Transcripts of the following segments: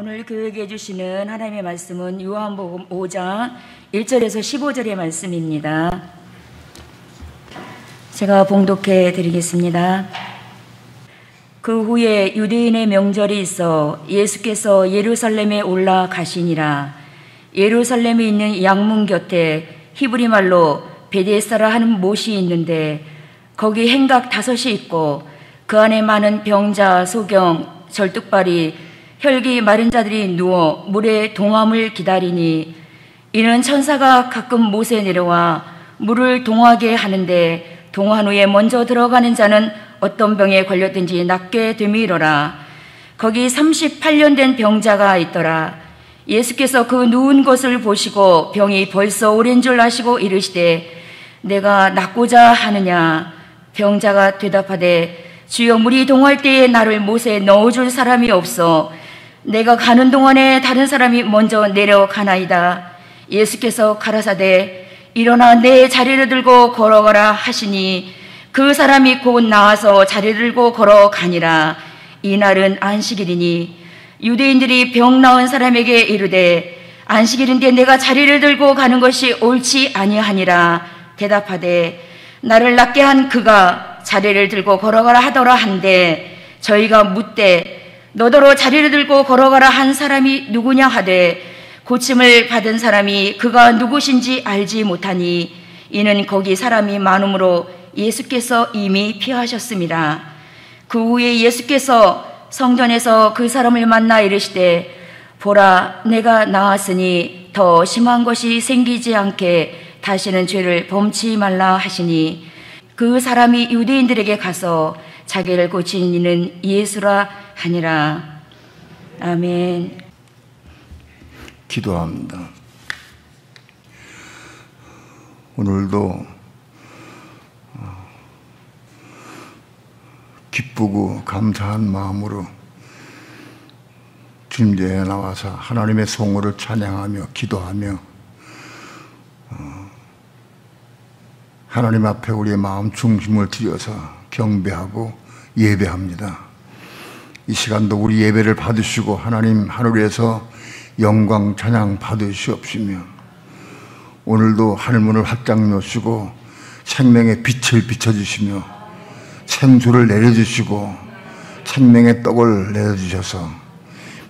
오늘 교육해 주시는 하나님의 말씀은 요한복음 5장 1절에서 15절의 말씀입니다. 제가 봉독해 드리겠습니다. 그 후에 유대인의 명절이 있어 예수께서 예루살렘에 올라가시니라. 예루살렘에 있는 양문 곁에 히브리 말로 베데스다라 하는 못이 있는데 거기 행각 5이 있고 그 안에 많은 병자, 소경, 절뚝발이, 혈기 마른 자들이 누워 물의 동함을 기다리니 이는 천사가 가끔 못에 내려와 물을 동하게 하는데 동한 후에 먼저 들어가는 자는 어떤 병에 걸렸든지 낫게 됨이로라. 거기 38년 된 병자가 있더라. 예수께서 그 누운 것을 보시고 병이 벌써 오랜 줄 아시고 이르시되 내가 낫고자 하느냐. 병자가 대답하되 주여 물이 동할 때에 나를 못에 넣어줄 사람이 없어 내가 가는 동안에 다른 사람이 먼저 내려가나이다. 예수께서 가라사대 일어나 내 자리를 들고 걸어가라 하시니 그 사람이 곧 나와서 자리를 들고 걸어가니라. 이날은 안식일이니 유대인들이 병 나은 사람에게 이르되 안식일인데 내가 자리를 들고 가는 것이 옳지 아니하니라. 대답하되 나를 낫게 한 그가 자리를 들고 걸어가라 하더라 한데 저희가 묻되 너더러 자리를 들고 걸어가라 한 사람이 누구냐 하되 고침을 받은 사람이 그가 누구신지 알지 못하니 이는 거기 사람이 많음으로 예수께서 이미 피하셨습니다. 그 후에 예수께서 성전에서 그 사람을 만나 이르시되 보라 내가 나았으니 더 심한 것이 생기지 않게 다시는 죄를 범치 말라 하시니 그 사람이 유대인들에게 가서 자기를 고친 이는 예수라 하니라. 아멘. 기도합니다. 오늘도 기쁘고 감사한 마음으로 주님께 나와서 하나님의 성호를 찬양하며 기도하며 하나님 앞에 우리의 마음 중심을 들여서 경배하고 예배합니다. 이 시간도 우리 예배를 받으시고 하나님 하늘에서 영광 찬양 받으시옵시며 오늘도 하늘문을 활짝 여시고 생명의 빛을 비춰주시며 생수를 내려주시고 생명의 떡을 내려주셔서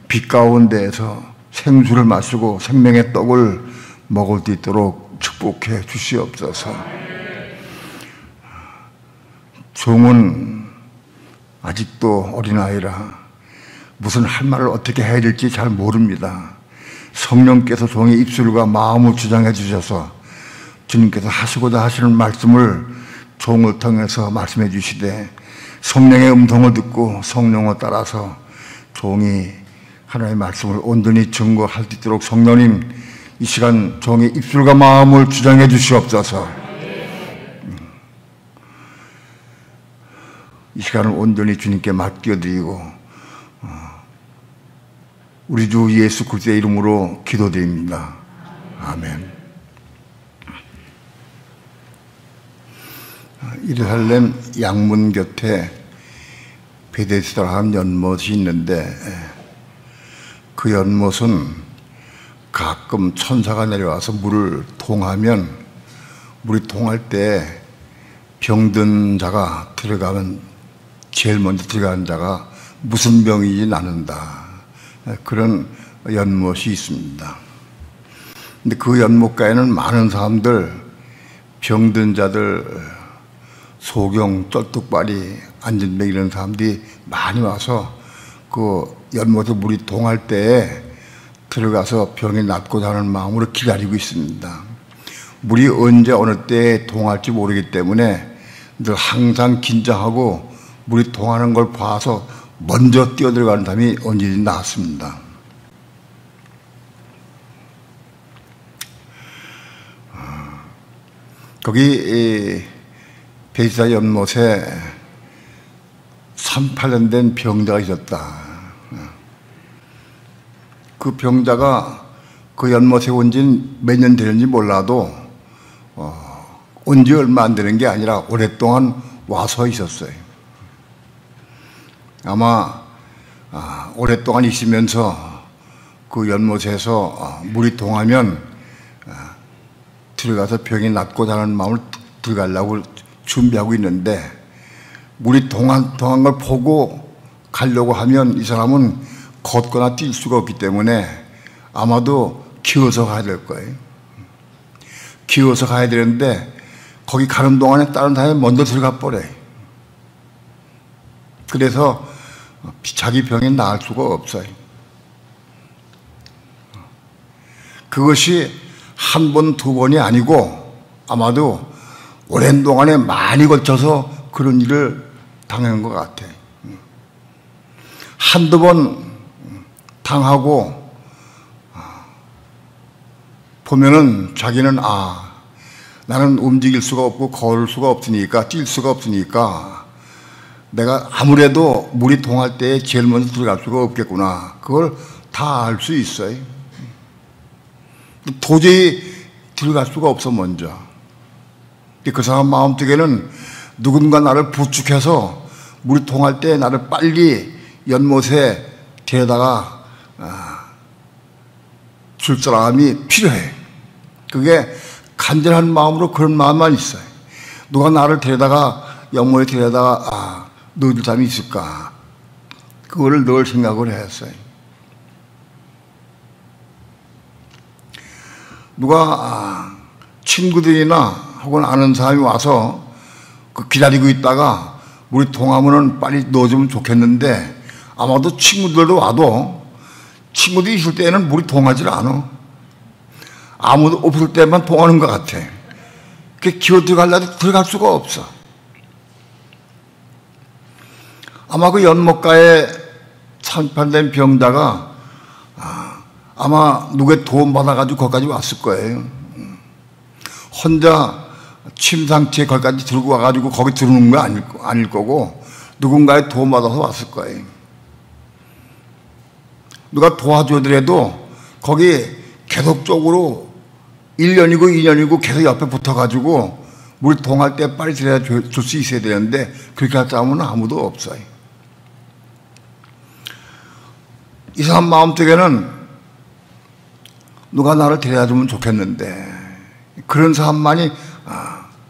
빛 가운데에서 생수를 마시고 생명의 떡을 먹을 수 있도록 축복해 주시옵소서. 종은 아직도 어린아이라 무슨 할 말을 어떻게 해야 될지 잘 모릅니다. 성령께서 종의 입술과 마음을 주장해 주셔서 주님께서 하시고자 하시는 말씀을 종을 통해서 말씀해 주시되 성령의 음성을 듣고 성령을 따라서 종이 하나님의 말씀을 온전히 증거할 수 있도록 성령님 이 시간 종의 입술과 마음을 주장해 주시옵소서. 이 시간을 온전히 주님께 맡겨드리고 우리 주 예수 그리스도의 이름으로 기도드립니다. 아멘. 예루살렘 양문 곁에 베데스다라는 연못이 있는데 그 연못은 가끔 천사가 내려와서 물을 동하면 물이 동할 때 병든 자가 들어가면 제일 먼저 들어가는 자가 무슨 병인지 나눈다. 그런 연못이 있습니다. 근데 그 연못가에는 많은 사람들, 병든 자들, 소경, 쩔뚝발이, 안전뱅이 이런 사람들이 많이 와서 그 연못에 물이 동할 때에 들어가서 병이 낫고자 하는 마음으로 기다리고 있습니다. 물이 언제 어느 때에 동할지 모르기 때문에 늘 항상 긴장하고 물이 동하는 걸 봐서 먼저 뛰어들어가는 사람이 언제든지 나왔습니다. 거기 베데스다 연못에 38년 된 병자가 있었다. 그 병자가 그 연못에 온 지는 몇 년 되는지 몰라도 온 지 얼마 안 되는 게 아니라 오랫동안 와서 있었어요. 아마 오랫동안 있으면서 그 연못에서 물이 동하면 들어가서 병이 낫고자 하는 마음을 들어가려고 준비하고 있는데, 물이 동한 걸 보고 가려고 하면 이 사람은 걷거나 뛸 수가 없기 때문에 아마도 기어서 가야 될 거예요. 기어서 가야 되는데 거기 가는 동안에 다른 사람이 먼저 들어가 버려요. 그래서 자기 병이 나을 수가 없어요. 그것이 한 번, 두 번이 아니고 아마도 오랜 동안에 많이 걸쳐서 그런 일을 당한 것 같아요. 한두 번 당하고 보면은 자기는 나는 움직일 수가 없고 걸을 수가 없으니까, 뛸 수가 없으니까 내가 아무래도 물이 동할 때 제일 먼저 들어갈 수가 없겠구나. 그걸 다 알 수 있어요. 도저히 들어갈 수가 없어 먼저. 그 사람 마음속에는 누군가 나를 부축해서 물이 동할 때 나를 빨리 연못에 데려다가 줄 사람이 필요해. 그게 간절한 마음으로 그런 마음만 있어요. 누가 나를 데려다가 연못에 데려다가 넣어줄 사람이 있을까? 그거를 늘 생각을 했어요. 누가 친구들이나 혹은 아는 사람이 와서 기다리고 있다가 물이 동하면은 빨리 넣어주면 좋겠는데, 아마도 친구들도 와도 친구들이 있을 때는 물이 동하질 않아. 아무도 없을 때만 동하는 것 같아. 기어 들어가려도 들어갈 수가 없어. 아마 그 연못가에 참판된 병자가 아마 누구의 도움 받아가지고 거기까지 왔을 거예요. 혼자 침상치에 거기까지 들고 와가지고 거기 들어오는 거 아닐 거고, 누군가의 도움 받아서 왔을 거예요. 누가 도와주더라도 거기 계속적으로 1년이고 2년이고 계속 옆에 붙어가지고 물 동할 때 빨리 들여야 줄 수 있어야 되는데, 그렇게 할 사람은 아무도 없어요. 이 사람 마음속에는 누가 나를 데려다 주면 좋겠는데, 그런 사람만이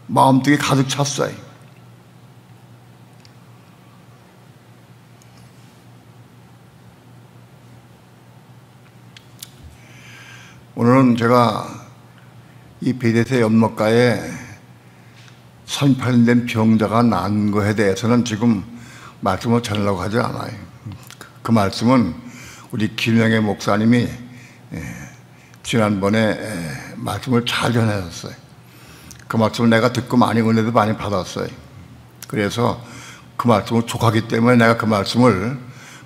마음속에 가득 찼어요. 오늘은 제가 이 베데스다 연못가에 38년 된 병자가 난 것에 대해서는 지금 말씀을 전하려고 하지 않아요. 그 말씀은 우리 김영애 목사님이 지난번에 말씀을 잘 전하셨어요. 그 말씀을 내가 듣고 많이 은혜도 많이 받았어요. 그래서 그 말씀을 족하기 때문에 내가 그 말씀을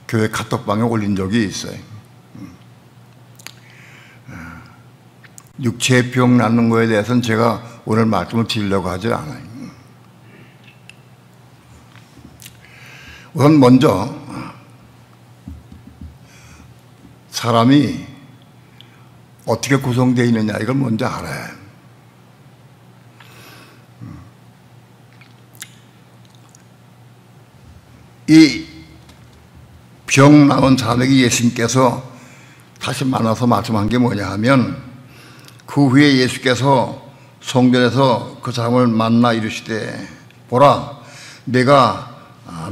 교회 카톡방에 올린 적이 있어요. 육체의 병 낫는 거에 대해서는 제가 오늘 말씀을 드리려고 하지 않아요. 우선 먼저 사람이 어떻게 구성되어 있느냐, 이걸 먼저 알아야 해요. 이 병 나은 사람에게 예수님께서 다시 만나서 말씀한 게 뭐냐 하면, 그 후에 예수께서 성전에서 그 사람을 만나 이르시되, 보라, 내가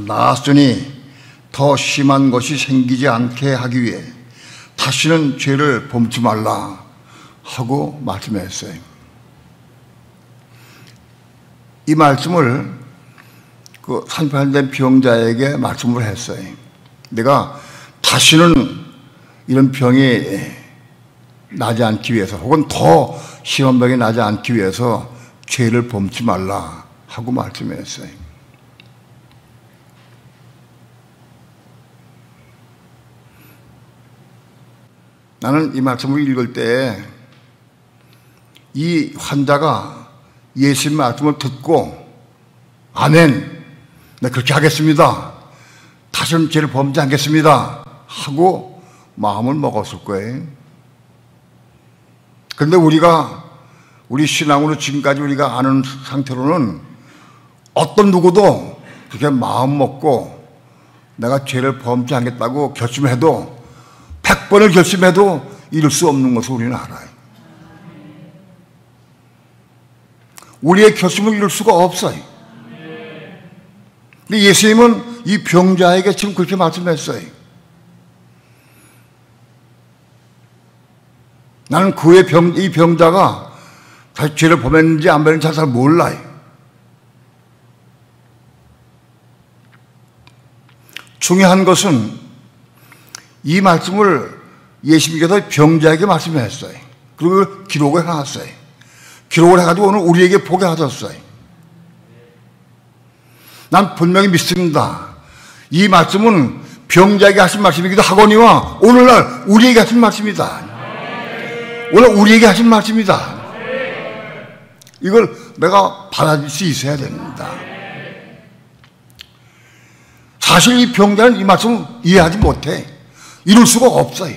나았으니 더 심한 것이 생기지 않게 하기 위해 다시는 죄를 범치 말라 하고 말씀했어요. 이 말씀을 그 산판된 병자에게 말씀을 했어요. 내가 다시는 이런 병이 나지 않기 위해서, 혹은 더 심한 병이 나지 않기 위해서 죄를 범치 말라 하고 말씀했어요. 나는 이 말씀을 읽을 때 이 환자가 예수님 말씀을 듣고 아멘, 네, 그렇게 하겠습니다, 다시는 죄를 범치 않겠습니다 하고 마음을 먹었을 거예요. 그런데 우리 신앙으로 지금까지 우리가 아는 상태로는 어떤 누구도 그렇게 마음 먹고 내가 죄를 범치 않겠다고 결심해도 100번을 결심해도 이룰 수 없는 것을 우리는 알아요. 우리의 결심을 이룰 수가 없어요. 근데 예수님은 이 병자에게 지금 그렇게 말씀했어요. 나는 이 병자가 다시 죄를 범했는지 안 범했는지 잘 몰라요. 중요한 것은 이 말씀을 예수님께서 병자에게 말씀했어요. 그리고 기록을 해놨어요. 기록을 해가지고 오늘 우리에게 보게 하셨어요. 난 분명히 믿습니다. 이 말씀은 병자에게 하신 말씀이기도 하거니와 오늘날 우리에게 하신 말씀이다. 오늘 우리에게 하신 말씀이다. 이걸 내가 받아들일 수 있어야 됩니다. 사실 이 병자는 이 말씀을 이해하지 못해. 이룰 수가 없어요.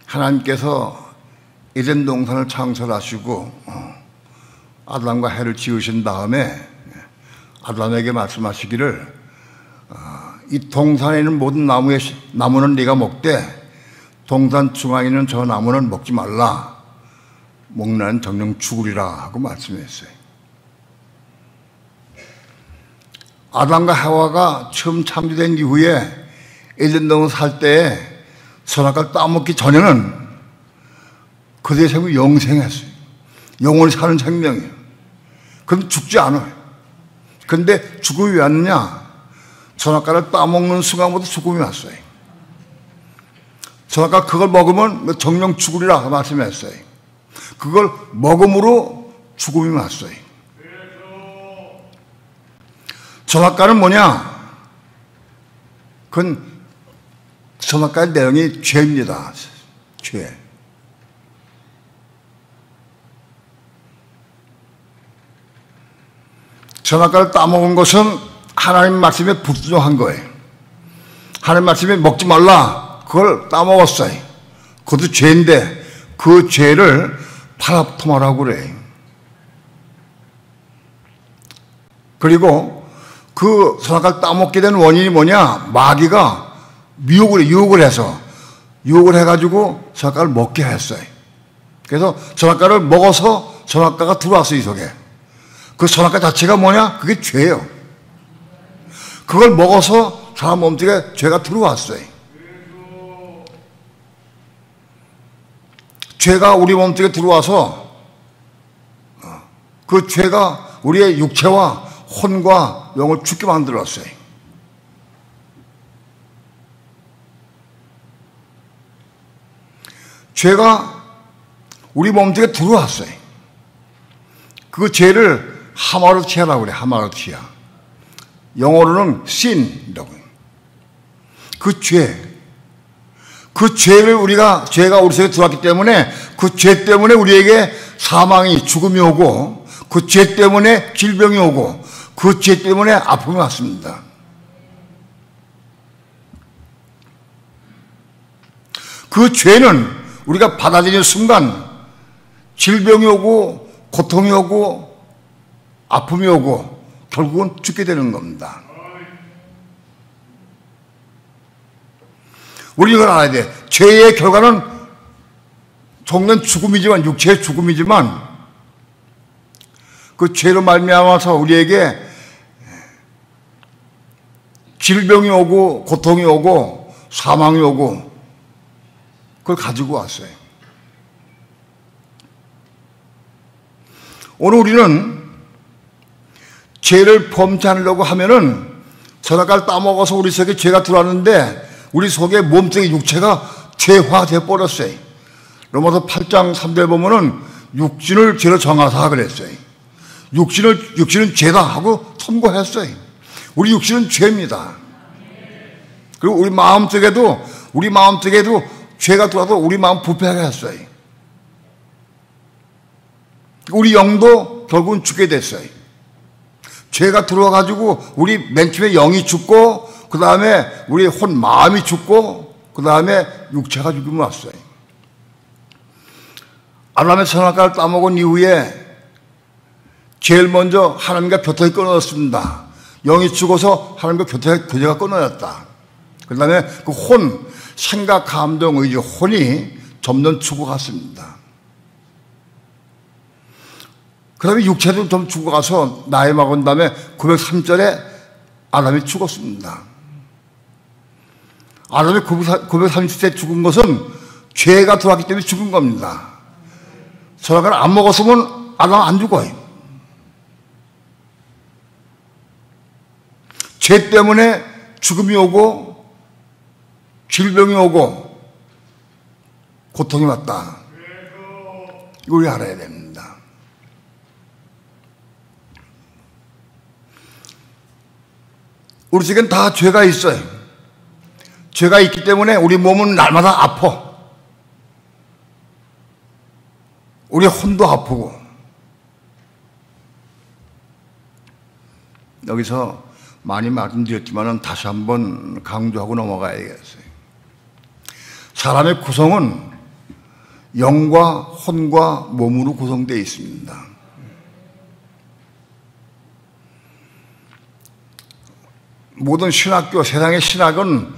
하나님께서 에덴 동산을 창설하시고 아담과 해를 지으신 다음에 아담에게 말씀하시기를 이 동산에 있는 모든 나무는 네가 먹되 동산 중앙에 있는 저 나무는 먹지 말라. 먹는 정령 죽으리라 하고 말씀했어요. 아담과 하와가 처음 창조된 이후에 에덴 동산 살 때에 선악과를 따먹기 전에는 그들의 생명이 영생했어요. 영원히 사는 생명이에요. 그럼 죽지 않아요. 그런데 죽음이 왜 왔느냐? 선악과를 따먹는 순간부터 죽음이 왔어요. 선악과 그걸 먹으면 정령 죽으리라 말씀했어요. 그걸 먹음으로 죽음이 왔어요. 선악과는 뭐냐? 그건 선악과의 내용이 죄입니다. 죄. 선악과를 따먹은 것은 하나님 말씀에 불순종한 거예요. 하나님 말씀에 먹지 말라. 그걸 따먹었어요. 그것도 죄인데 그 죄를 파라토마라고 그래요. 그리고 그 선악과를 따먹게 된 원인이 뭐냐? 마귀가 유혹을 해가지고 선악과를 먹게 했어요. 그래서 선악과를 먹어서 선악과가 들어왔어요, 이 속에. 그 선악과 자체가 뭐냐? 그게 죄예요. 그걸 먹어서 사람 몸속에 죄가 들어왔어요. 죄가 우리 몸속에 들어와서 그 죄가 우리의 육체와 혼과 영을 죽게 만들었어요. 죄가 우리 몸속에 들어왔어요. 그 죄를 하마르티아라고 그래. 하마르티아. 영어로는 sin이라고 해요. 그 죄를 죄가 우리 속에 들어왔기 때문에 그 죄 때문에 우리에게 사망이, 죽음이 오고 그 죄 때문에 질병이 오고 그 죄 때문에 아픔이 왔습니다. 그 죄는 우리가 받아들이는 순간 질병이 오고 고통이 오고 아픔이 오고 결국은 죽게 되는 겁니다. 우리 이걸 알아야 돼. 죄의 결과는 종는 죽음이지만, 육체의 죽음이지만 그 죄로 말미암아서 우리에게 질병이 오고 고통이 오고 사망이 오고 그걸 가지고 왔어요. 오늘 우리는 죄를 범치 않으려고 하면은 선악과를 따먹어서 우리 속에 죄가 들어왔는데 우리 속에 몸속의 육체가 죄화돼 버렸어요. 로마서 8장 3절에 보면은 육신을 죄로 정하사 그랬어요. 육신은 죄다 하고 선고했어요. 우리 육신은 죄입니다. 그리고 우리 마음속에도 죄가 들어와서 우리 마음 부패하게 했어요. 우리 영도 결국은 죽게 됐어요. 죄가 들어와가지고 우리 맨 처음에 영이 죽고 그 다음에 우리 마음이 죽고 그 다음에 육체가 죽음이 왔어요. 아담의 선악과를 따먹은 이후에 제일 먼저 하나님과 교통이 끊어졌습니다. 영이 죽어서 하나님과 교제가 끊어졌다. 그 다음에 그 혼, 생각, 감정, 의지, 혼이 점점 죽어갔습니다. 그 다음에 육체도 좀 죽어가서 나이 먹은 다음에 903절에 아담이 죽었습니다. 아담이 930세 죽은 것은 죄가 들어왔기 때문에 죽은 겁니다. 선악과를 안 먹었으면 아담 안 죽어요. 죄 때문에 죽음이 오고 질병이 오고 고통이 왔다. 이걸 우리 알아야 됩니다. 우리 속엔 다 죄가 있어요. 죄가 있기 때문에 우리 몸은 날마다 아파. 우리 혼도 아프고. 여기서 많이 말씀드렸지만 다시 한번 강조하고 넘어가야겠어요. 사람의 구성은 영과 혼과 몸으로 구성되어 있습니다. 모든 신학교, 세상의 신학은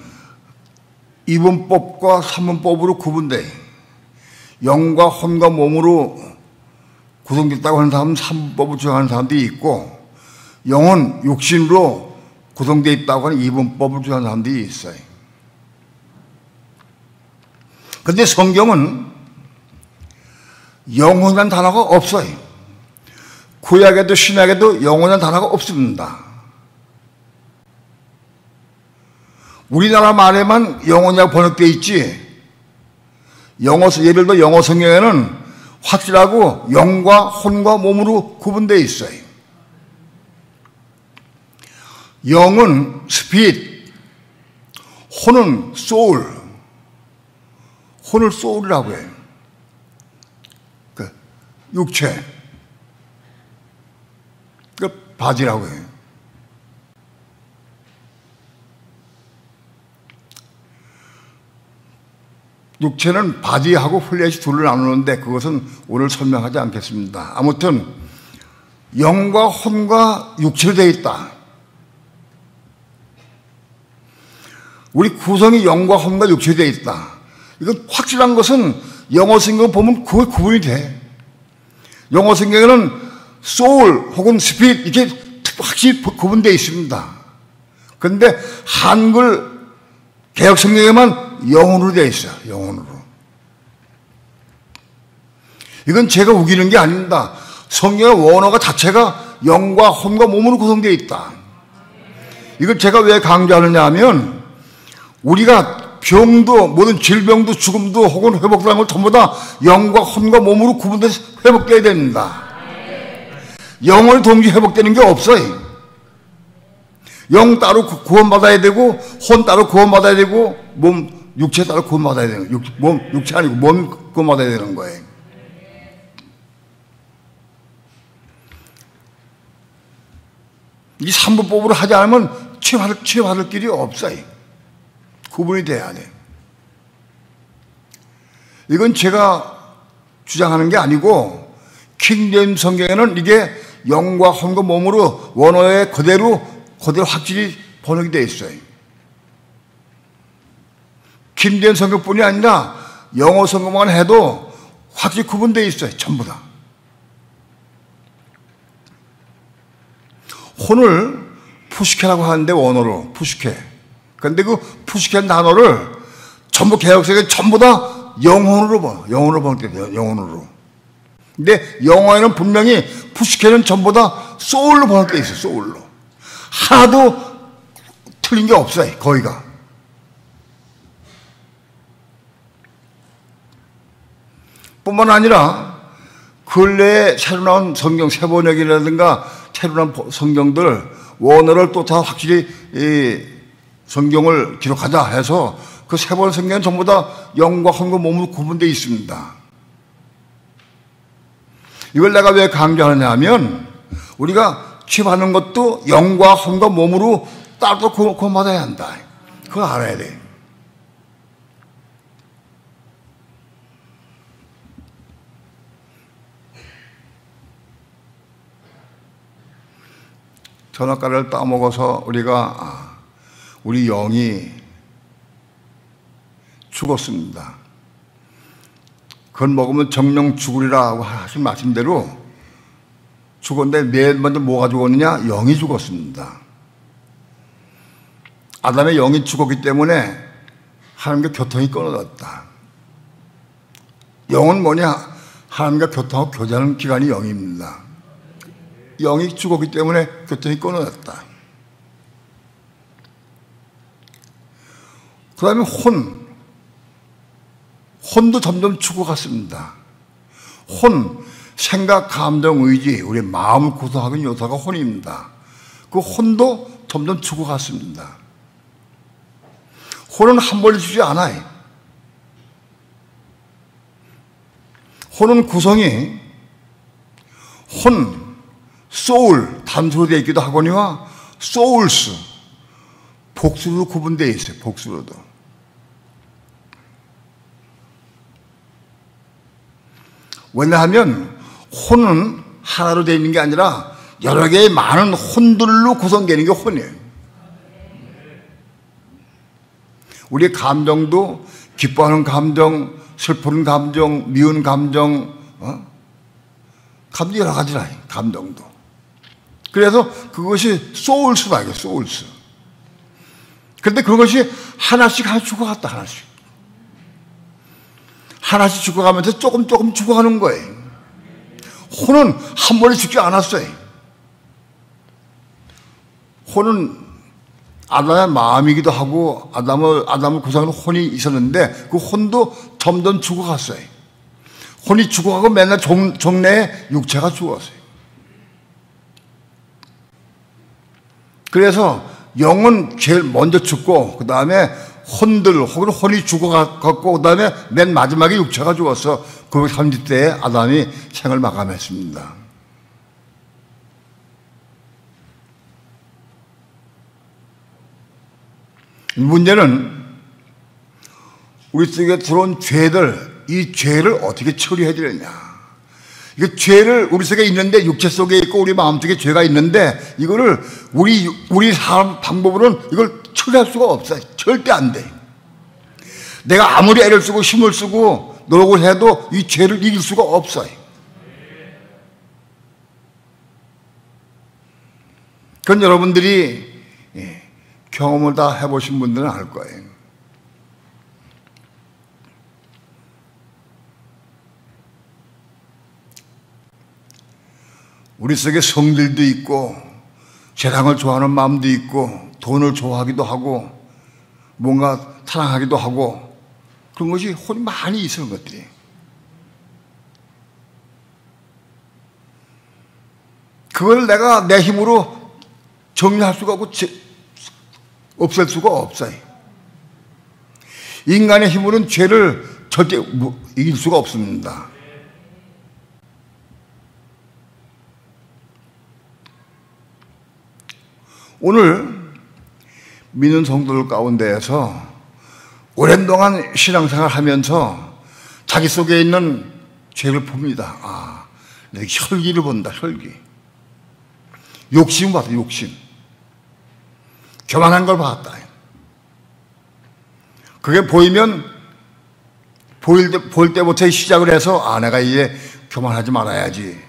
이분법과 삼분법으로 구분돼요. 영과 혼과 몸으로 구성됐다고 하는 사람은 삼분법을 주장하는 사람들이 있고, 영은 육신으로 구성되어 있다고 하는 이분법을 주장하는 사람들이 있어요. 그런데 성경은 영혼이라는 단어가 없어요. 구약에도 신약에도 영혼이라는 단어가 없습니다. 우리나라 말에만 영혼이라고 번역되어 있지, 예를 들어 영어 성경에는 확실하고 영과 혼과 몸으로 구분되어 있어요. 영은 스피릿, 혼은 소울, 혼을 소울이라고 해요. 그 육체, 그 바지라고 해요. 육체는 바디하고 플래시 둘을 나누는데 그것은 오늘 설명하지 않겠습니다. 아무튼 영과 혼과 육체로 되어 있다. 우리 구성이 영과 혼과 육체로 되어 있다. 이건 확실한 것은 영어 성경 보면 그게 구분이 돼. 영어 성경에는 소울 혹은 스피릿 이렇게 확실히 구분되어 있습니다. 그런데 한글 개역 성경에만 영혼으로 되어 있어요. 영혼으로. 이건 제가 우기는 게 아닙니다. 성경의 원어가 자체가 영과 혼과 몸으로 구성되어 있다. 이걸 제가 왜 강조하느냐 하면 우리가 병도 모든 질병도 죽음도 혹은 회복되는 걸 전부 다 영과 혼과 몸으로 구분돼서 회복되어야 됩니다. 영을 동시에 회복되는 게 없어요. 영 따로 구원받아야 되고 혼 따로 구원받아야 되고 몸 육체 따로 구원받아야 되는 거예요. 육체 아니고 몸 구원받아야 되는 거예요. 이 삼부법으로 하지 않으면 치유받을 길이 없어요. 구분이 돼야 돼. 이건 제가 주장하는 게 아니고 킹제임스 성경에는 이게 영과 혼과 몸으로 원어에 그대로 확실히 번역이 되어 있어요. 킹제임스 성경뿐이 아니라 영어 성경만 해도 확실히 구분되어 있어요. 전부 다. 혼을 푸시케라고 하는데 원어로 푸시케. 그런데 그 푸시케라는 단어를 전부 개역성에 전부 다 영혼으로 봐. 영혼으로 번역돼요. 영혼으로. 근데 영어에는 분명히 푸시케는 전부 다 소울로 번역되어 있어요. 소울로. 하나도 틀린 게 없어요. 거의가. 뿐만 아니라 근래에 새로 나온 성경 세번역이라든가 새로 나온 성경들 원어를 또 다 확실히 이 성경을 기록하자 해서 그 세 번 성경은 전부 다 영과 혼과 몸으로 구분되어 있습니다. 이걸 내가 왜 강조하느냐 하면 우리가 취업하는 것도 영과 혼과 몸으로 따로 구원받아야 한다. 그거 알아야 돼. 전화가를 따먹어서 우리 영이 죽었습니다. 그걸 먹으면 정령 죽으리라고 하신 말씀대로 죽었는데 맨 먼저 뭐가 죽었느냐? 영이 죽었습니다. 아담의 영이 죽었기 때문에 하나님과 교통이 끊어졌다. 영은 뭐냐? 하나님과 교통하고 교제하는 기관이 영입니다. 영이 죽었기 때문에 교통이 끊어졌다. 그 다음에 혼도 점점 죽어갔습니다. 생각, 감정, 의지, 우리 마음을 구성하는 요소가 혼입니다. 그 혼도 점점 죽어갔습니다. 혼은 한 번에 죽지 않아요. 혼은 구성이 소울, 단수로 되어 있기도 하거니와 소울스, 복수로 구분되어 있어요. 복수로도. 왜냐하면 혼은 하나로 되어 있는 게 아니라 여러 개의 많은 혼들로 구성되는 게 혼이에요. 우리의 감정도 기뻐하는 감정, 슬픈 감정, 미운 감정, 감정 여러 가지라, 감정도. 그래서 그것이 소울스다, 이게 소울스. 그런데 그것이 하나씩 죽어갔다, 하나씩 죽어가면서 조금 죽어가는 거예요. 혼은 한 번에 죽지 않았어요. 혼은 아담의 마음이기도 하고 아담을 구성하는 혼이 있었는데 그 혼도 점점 죽어갔어요. 혼이 죽어가고 맨날 종래에 육체가 죽었어요. 그래서 영은 제일 먼저 죽고 그 다음에 혹은 혼이 죽어갔고 그 다음에 맨 마지막에 육체가 죽어서 930대에 아담이 생을 마감했습니다. 문제는 우리 속에 들어온 죄들, 이 죄를 어떻게 처리해야 되느냐. 이게 죄를 우리 속에 있는데, 육체 속에 있고 우리 마음 속에 죄가 있는데 이거를 우리 사람 방법으로는 이걸 처리할 수가 없어요. 절대 안 돼. 내가 아무리 애를 쓰고 힘을 쓰고 노력을 해도 이 죄를 이길 수가 없어요. 그건 여러분들이 경험을 다 해보신 분들은 알 거예요. 우리 속에 성질도 있고 세상을 좋아하는 마음도 있고 돈을 좋아하기도 하고 뭔가 사랑하기도 하고 그런 것이 혼이 많이 있는 것들이. 그걸 내가 내 힘으로 정리할 수가 없고 없앨 수가 없어요. 인간의 힘으로는 죄를 절대 이길 수가 없습니다. 오늘 믿는 성도들 가운데에서 오랜 동안 신앙생활 하면서 자기 속에 있는 죄를 봅니다. 내가 혈기를 본다, 혈기. 욕심을 봤다, 욕심. 교만한 걸 봤다. 그게 보이면 보일 때부터 시작을 해서 내가 이제 교만하지 말아야지,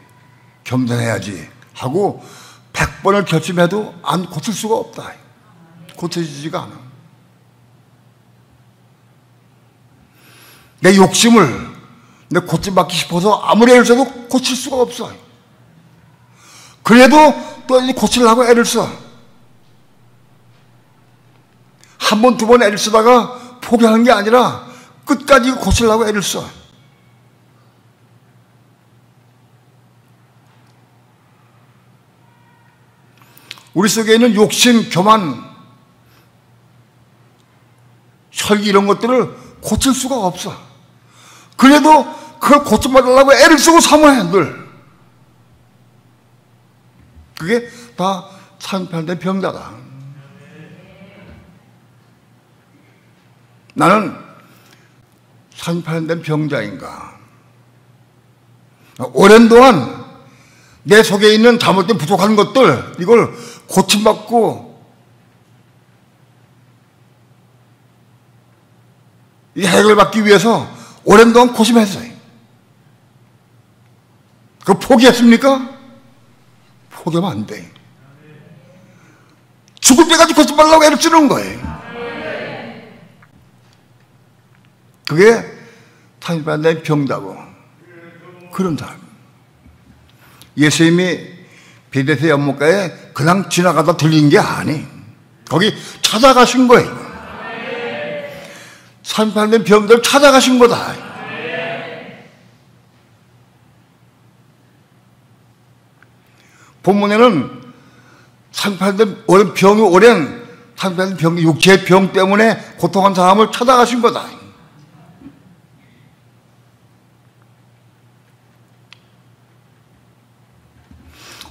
겸손해야지 하고 100번을 결심해도 안 고칠 수가 없다. 고쳐지지가 않아. 내 욕심을 내 고침받기 싶어서 아무리 애를 써도 고칠 수가 없어. 그래도 또 고치려고 애를 써. 한 번, 두 번 애를 쓰다가 포기하는 게 아니라 끝까지 고치려고 애를 써. 우리 속에 있는 욕심, 교만, 혈기 이런 것들을 고칠 수가 없어. 그래도 그걸 고쳐받으려고 애를 쓰고 사모해, 늘. 그게 다 상편된 병자다. 나는 상편된 병자인가? 오랜 동안 내 속에 있는 잘못된 부족한 것들, 이걸 고침받고 이 해결받기 위해서 오랜 동안 고심했어요. 그거 포기했습니까? 포기하면 안 돼. 죽을 때까지 고침하려고 애를 쓰는 거예요. 그게 타임받는 병자고 그런 사람. 예수님이 베데스다 연못가에 그냥 지나가다 들린 게 아니. 거기 찾아가신 거예요. 38년 병들 찾아가신 거다. 본문에는 38년 병이 오랜 38년 병, 육체의 병 때문에 고통한 사람을 찾아가신 거다.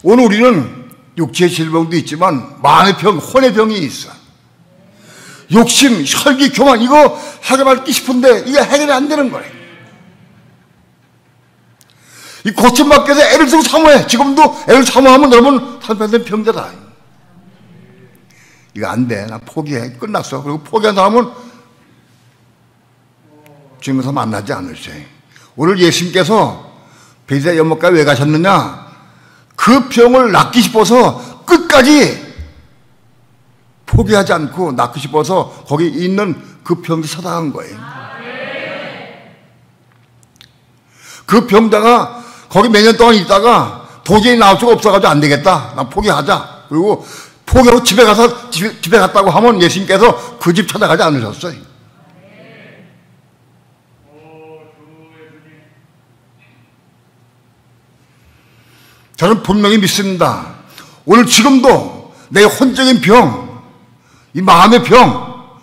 오늘 우리는 육체의 질병도 있지만 마음의 병, 혼의 병이 있어. 욕심, 혈기, 교만 이거 해결받기 싶은데 이게 해결이 안 되는 거예요. 이 고침받기 위해서 애를 쓰고 사모해. 지금도 애를 사모하면 여러분 살펴야 병자다. 이거 안 돼. 나 포기해. 끝났어. 그리고 포기한 사람은 주님께서 만나지 않으세요. 오늘 예수님께서 베데스다 연못가에 왜 가셨느냐? 그 병을 낫기 싶어서 끝까지 포기하지 않고 낫고 싶어서 거기 있는 그 병자 찾아간 거예요. 그 병자가 거기 몇 년 동안 있다가 도저히 나올 수가 없어가지고 안 되겠다. 난 포기하자. 그리고 포기하고 집에 갔다고 하면 예수님께서 그 집 찾아가지 않으셨어요. 저는 분명히 믿습니다. 오늘 지금도 내 혼적인 병, 이 마음의 병,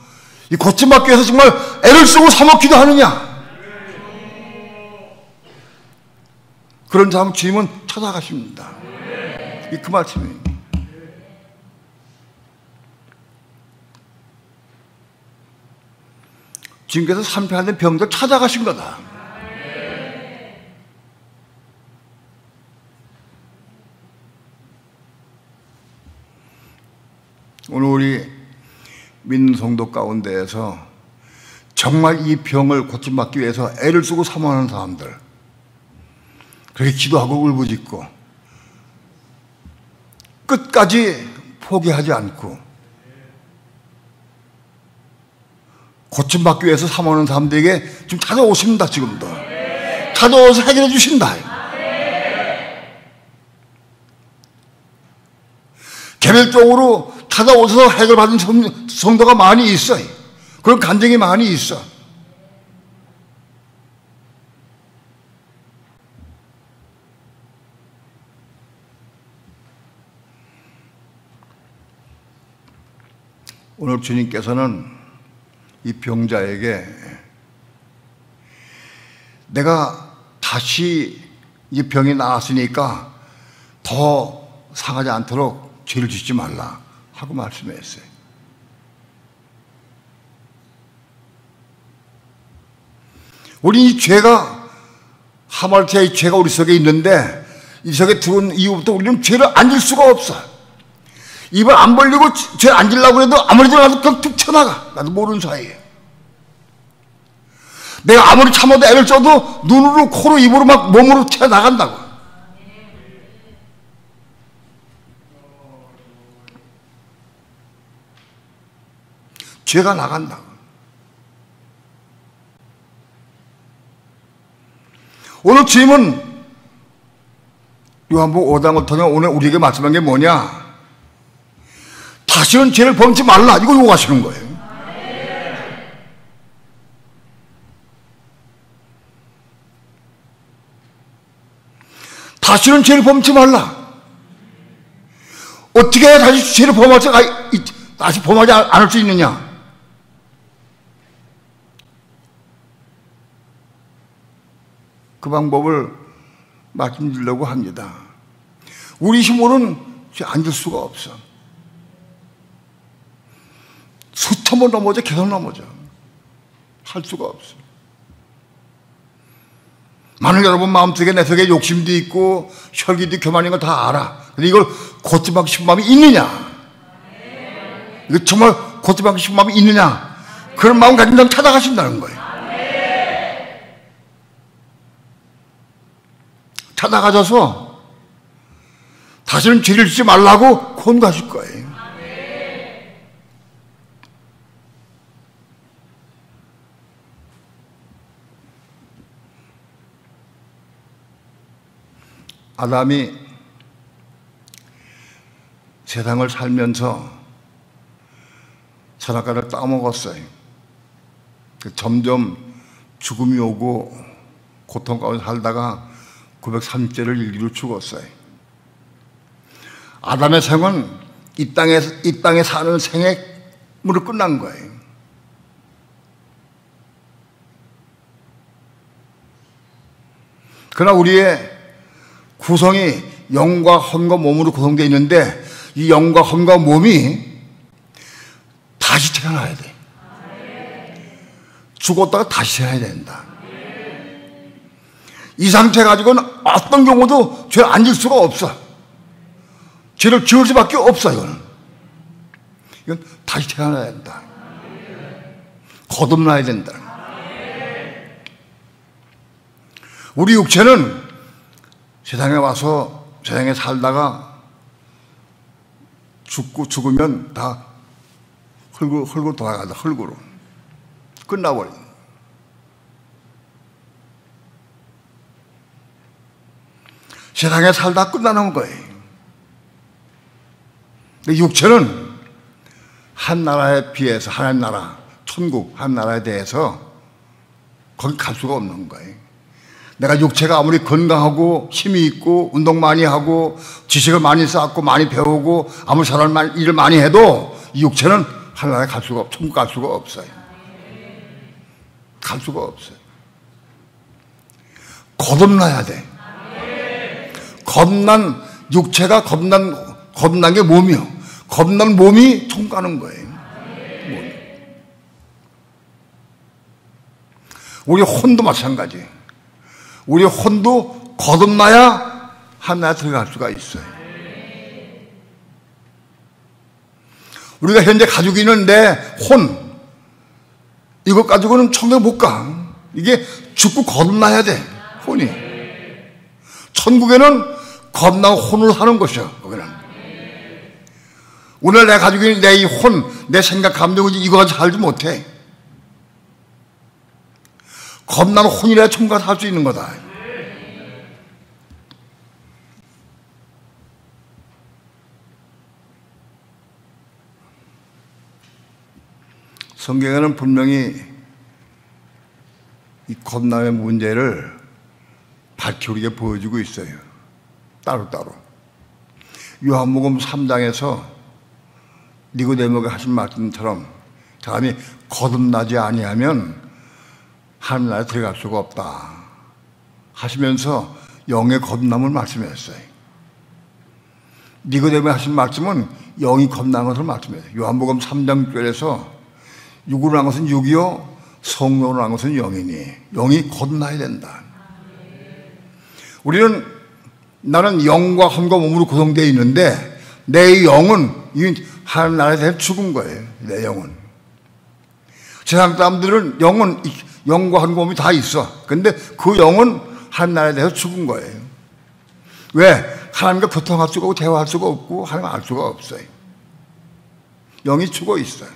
이 고침받기 위해서 정말 애를 쓰고 사먹기도 하느냐? 그런 사람 주님은 찾아가십니다. 그 말씀이에요. 주님께서 산패하는 병들 찾아가신 거다. 오늘 우리 믿는 성도 가운데에서 정말 이 병을 고침받기 위해서 애를 쓰고 사모하는 사람들, 그렇게 기도하고 울부짖고 끝까지 포기하지 않고 고침받기 위해서 사모하는 사람들에게 좀 찾아오십니다. 지금도 찾아와서 해결해 주신다. 개별적으로 찾아오셔서 해결받은 성도가 많이 있어요. 그런 간증이 많이 있어. 오늘 주님께서는 이 병자에게 내가 다시 이 병이 나았으니까 더 상하지 않도록 죄를 짓지 말라 하고 말씀했어요. 우리 이 죄가 하마르티아의 죄가 우리 속에 있는데 이 속에 들어온 이후부터 우리는 죄를 안 질 수가 없어. 입을 안 벌리고 죄 안 지려고 해도 아무리 들어가도 그냥 툭 튀어나가. 나도 모르는 사이에. 내가 아무리 참아도 애를 써도 눈으로 코로 입으로 막 몸으로 튀어나간다고. 죄가 나간다고. 오늘 주님은 요한복음 5장을 통해 오늘 우리에게 말씀한 게 뭐냐? 다시는 죄를 범치 말라. 이거 요구하시는 거예요. 다시는 죄를 범치 말라. 어떻게 해야 다시 죄를 다시 범하지 않을 수 있느냐? 그 방법을 말씀드리려고 합니다. 우리 힘으로는 죄 안 질 수가 없어. 수천 번 넘어져, 계속 넘어져. 할 수가 없어. 만약 여러분 마음속에 내 속에 욕심도 있고 혈기도 교만인 걸 다 알아. 근데 이걸 고침하고 싶은 마음이 있느냐? 이거 정말 고쳐받고 싶은 마음이 있느냐? 그런 마음 가진 사람 찾아가신다는 거예요. 찾아가셔서 다시는 죄를 짓지 말라고 권고하실 거예요. 아담이 세상을 살면서 선악과를 따먹었어요. 점점 죽음이 오고 고통 가운데 살다가 930세를 일기로 죽었어요. 아담의 생은 이 땅에 사는 생애으로 끝난 거예요. 그러나 우리의 구성이 영과 혼과 몸으로 구성되어 있는데 이 영과 혼과 몸이 다시 태어나야 돼. 죽었다가 다시 태어나야 된다. 이 상태 가지고는 어떤 경우도 죄를 안 질 수가 없어. 죄를 지을 수밖에 없어. 이건 다시 태어나야 된다. 거듭나야 된다. 우리 육체는 세상에 와서 세상에 살다가 죽으면 다 흙으로 돌아가다. 흙으로 끝나버린. 세상에 살다 끝나는 거예요. 근데 육체는 한 나라에 비해서 하나님 나라, 천국 한 나라에 대해서 거기 갈 수가 없는 거예요. 내가 육체가 아무리 건강하고 힘이 있고 운동 많이 하고 지식을 많이 쌓고 많이 배우고 아무리 사람 일을 많이 해도 이 육체는 하나나라에 갈 수가 없어요. 천국 갈 수가 없어요. 갈 수가 없어요. 거듭나야 돼. 겁난 육체가 겁난 게 몸이요. 겁난 몸이 천국 가는 거예요. 우리 혼도 마찬가지예요. 우리 혼도 거듭나야 하나에 들어갈 수가 있어요. 우리가 현재 가지고 있는 내 혼, 이것 가지고는 천국에 못 가. 이게 죽고 거듭나야 돼, 혼이. 천국에는 겁나고 혼으로 사는 것이야, 거기는. 오늘 내가 가지고 있는 내 이 혼, 내 생각, 감정, 이거 가지고 살지 못해. 겁나는 혼이라야 천국 가서 살 수 있는 거다. 성경에는 분명히 이 겁남의 문제를 밝히 우리에게 보여주고 있어요. 따로따로. 요한복음 3장에서 니고데모가 하신 말씀처럼 사람이 거듭나지 아니하면 하늘나라에 들어갈 수가 없다 하시면서 영의 거듭남을 말씀했어요. 니고데모가 하신 말씀은 영이 거듭난 것을 말씀했어요. 요한복음 3장 6절에서 육으로 난 것은 육이요 성령으로 난 것은 영이니 영이 거듭나야 된다. 우리는 나는 영과 혼과 몸으로 구성되어 있는데 내 영은 하늘나라에 대해 죽은 거예요. 내 영은. 세상 사람들은 영과 혼과 몸이 다 있어. 근데 그 영은 하늘나라에 대해서 죽은 거예요. 왜? 하나님과 교통할 수가 없고 대화할 수가 없고 하나님 알 수가 없어요. 영이 죽어 있어요.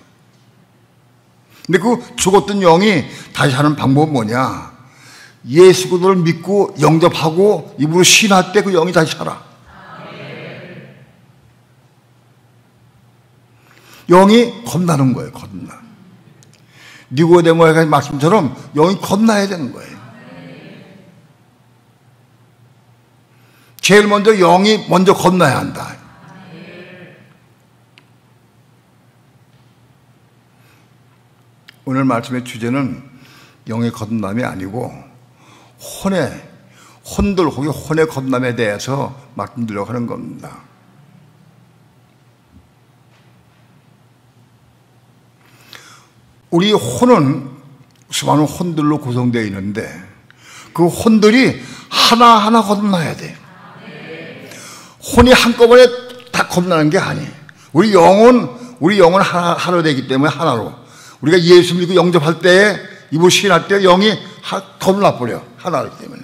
근데 그 죽었던 영이 다시 사는 방법은 뭐냐? 예수 그리스도를 믿고 영접하고 입으로 신할 때 그 영이 다시 살아. 영이 겁나는 거예요. 겁나. 니고데모의 말씀처럼 영이 겁나야 되는 거예요. 제일 먼저 영이 먼저 겁나야 한다. 오늘 말씀의 주제는 영의 거듭남이 아니고 혼의 거듭남에 대해서 말씀드리려고 하는 겁니다. 우리 혼은 수많은 혼들로 구성되어 있는데 그 혼들이 하나하나 거듭나야 돼. 혼이 한꺼번에 다 거듭나는 게 아니에요. 우리 영은 우리 영은 하나로 되기 때문에 하나로. 우리가 예수 믿고 영접할 때에, 이부 시인할 때 영이 거듭나버려. 하나이기 때문에.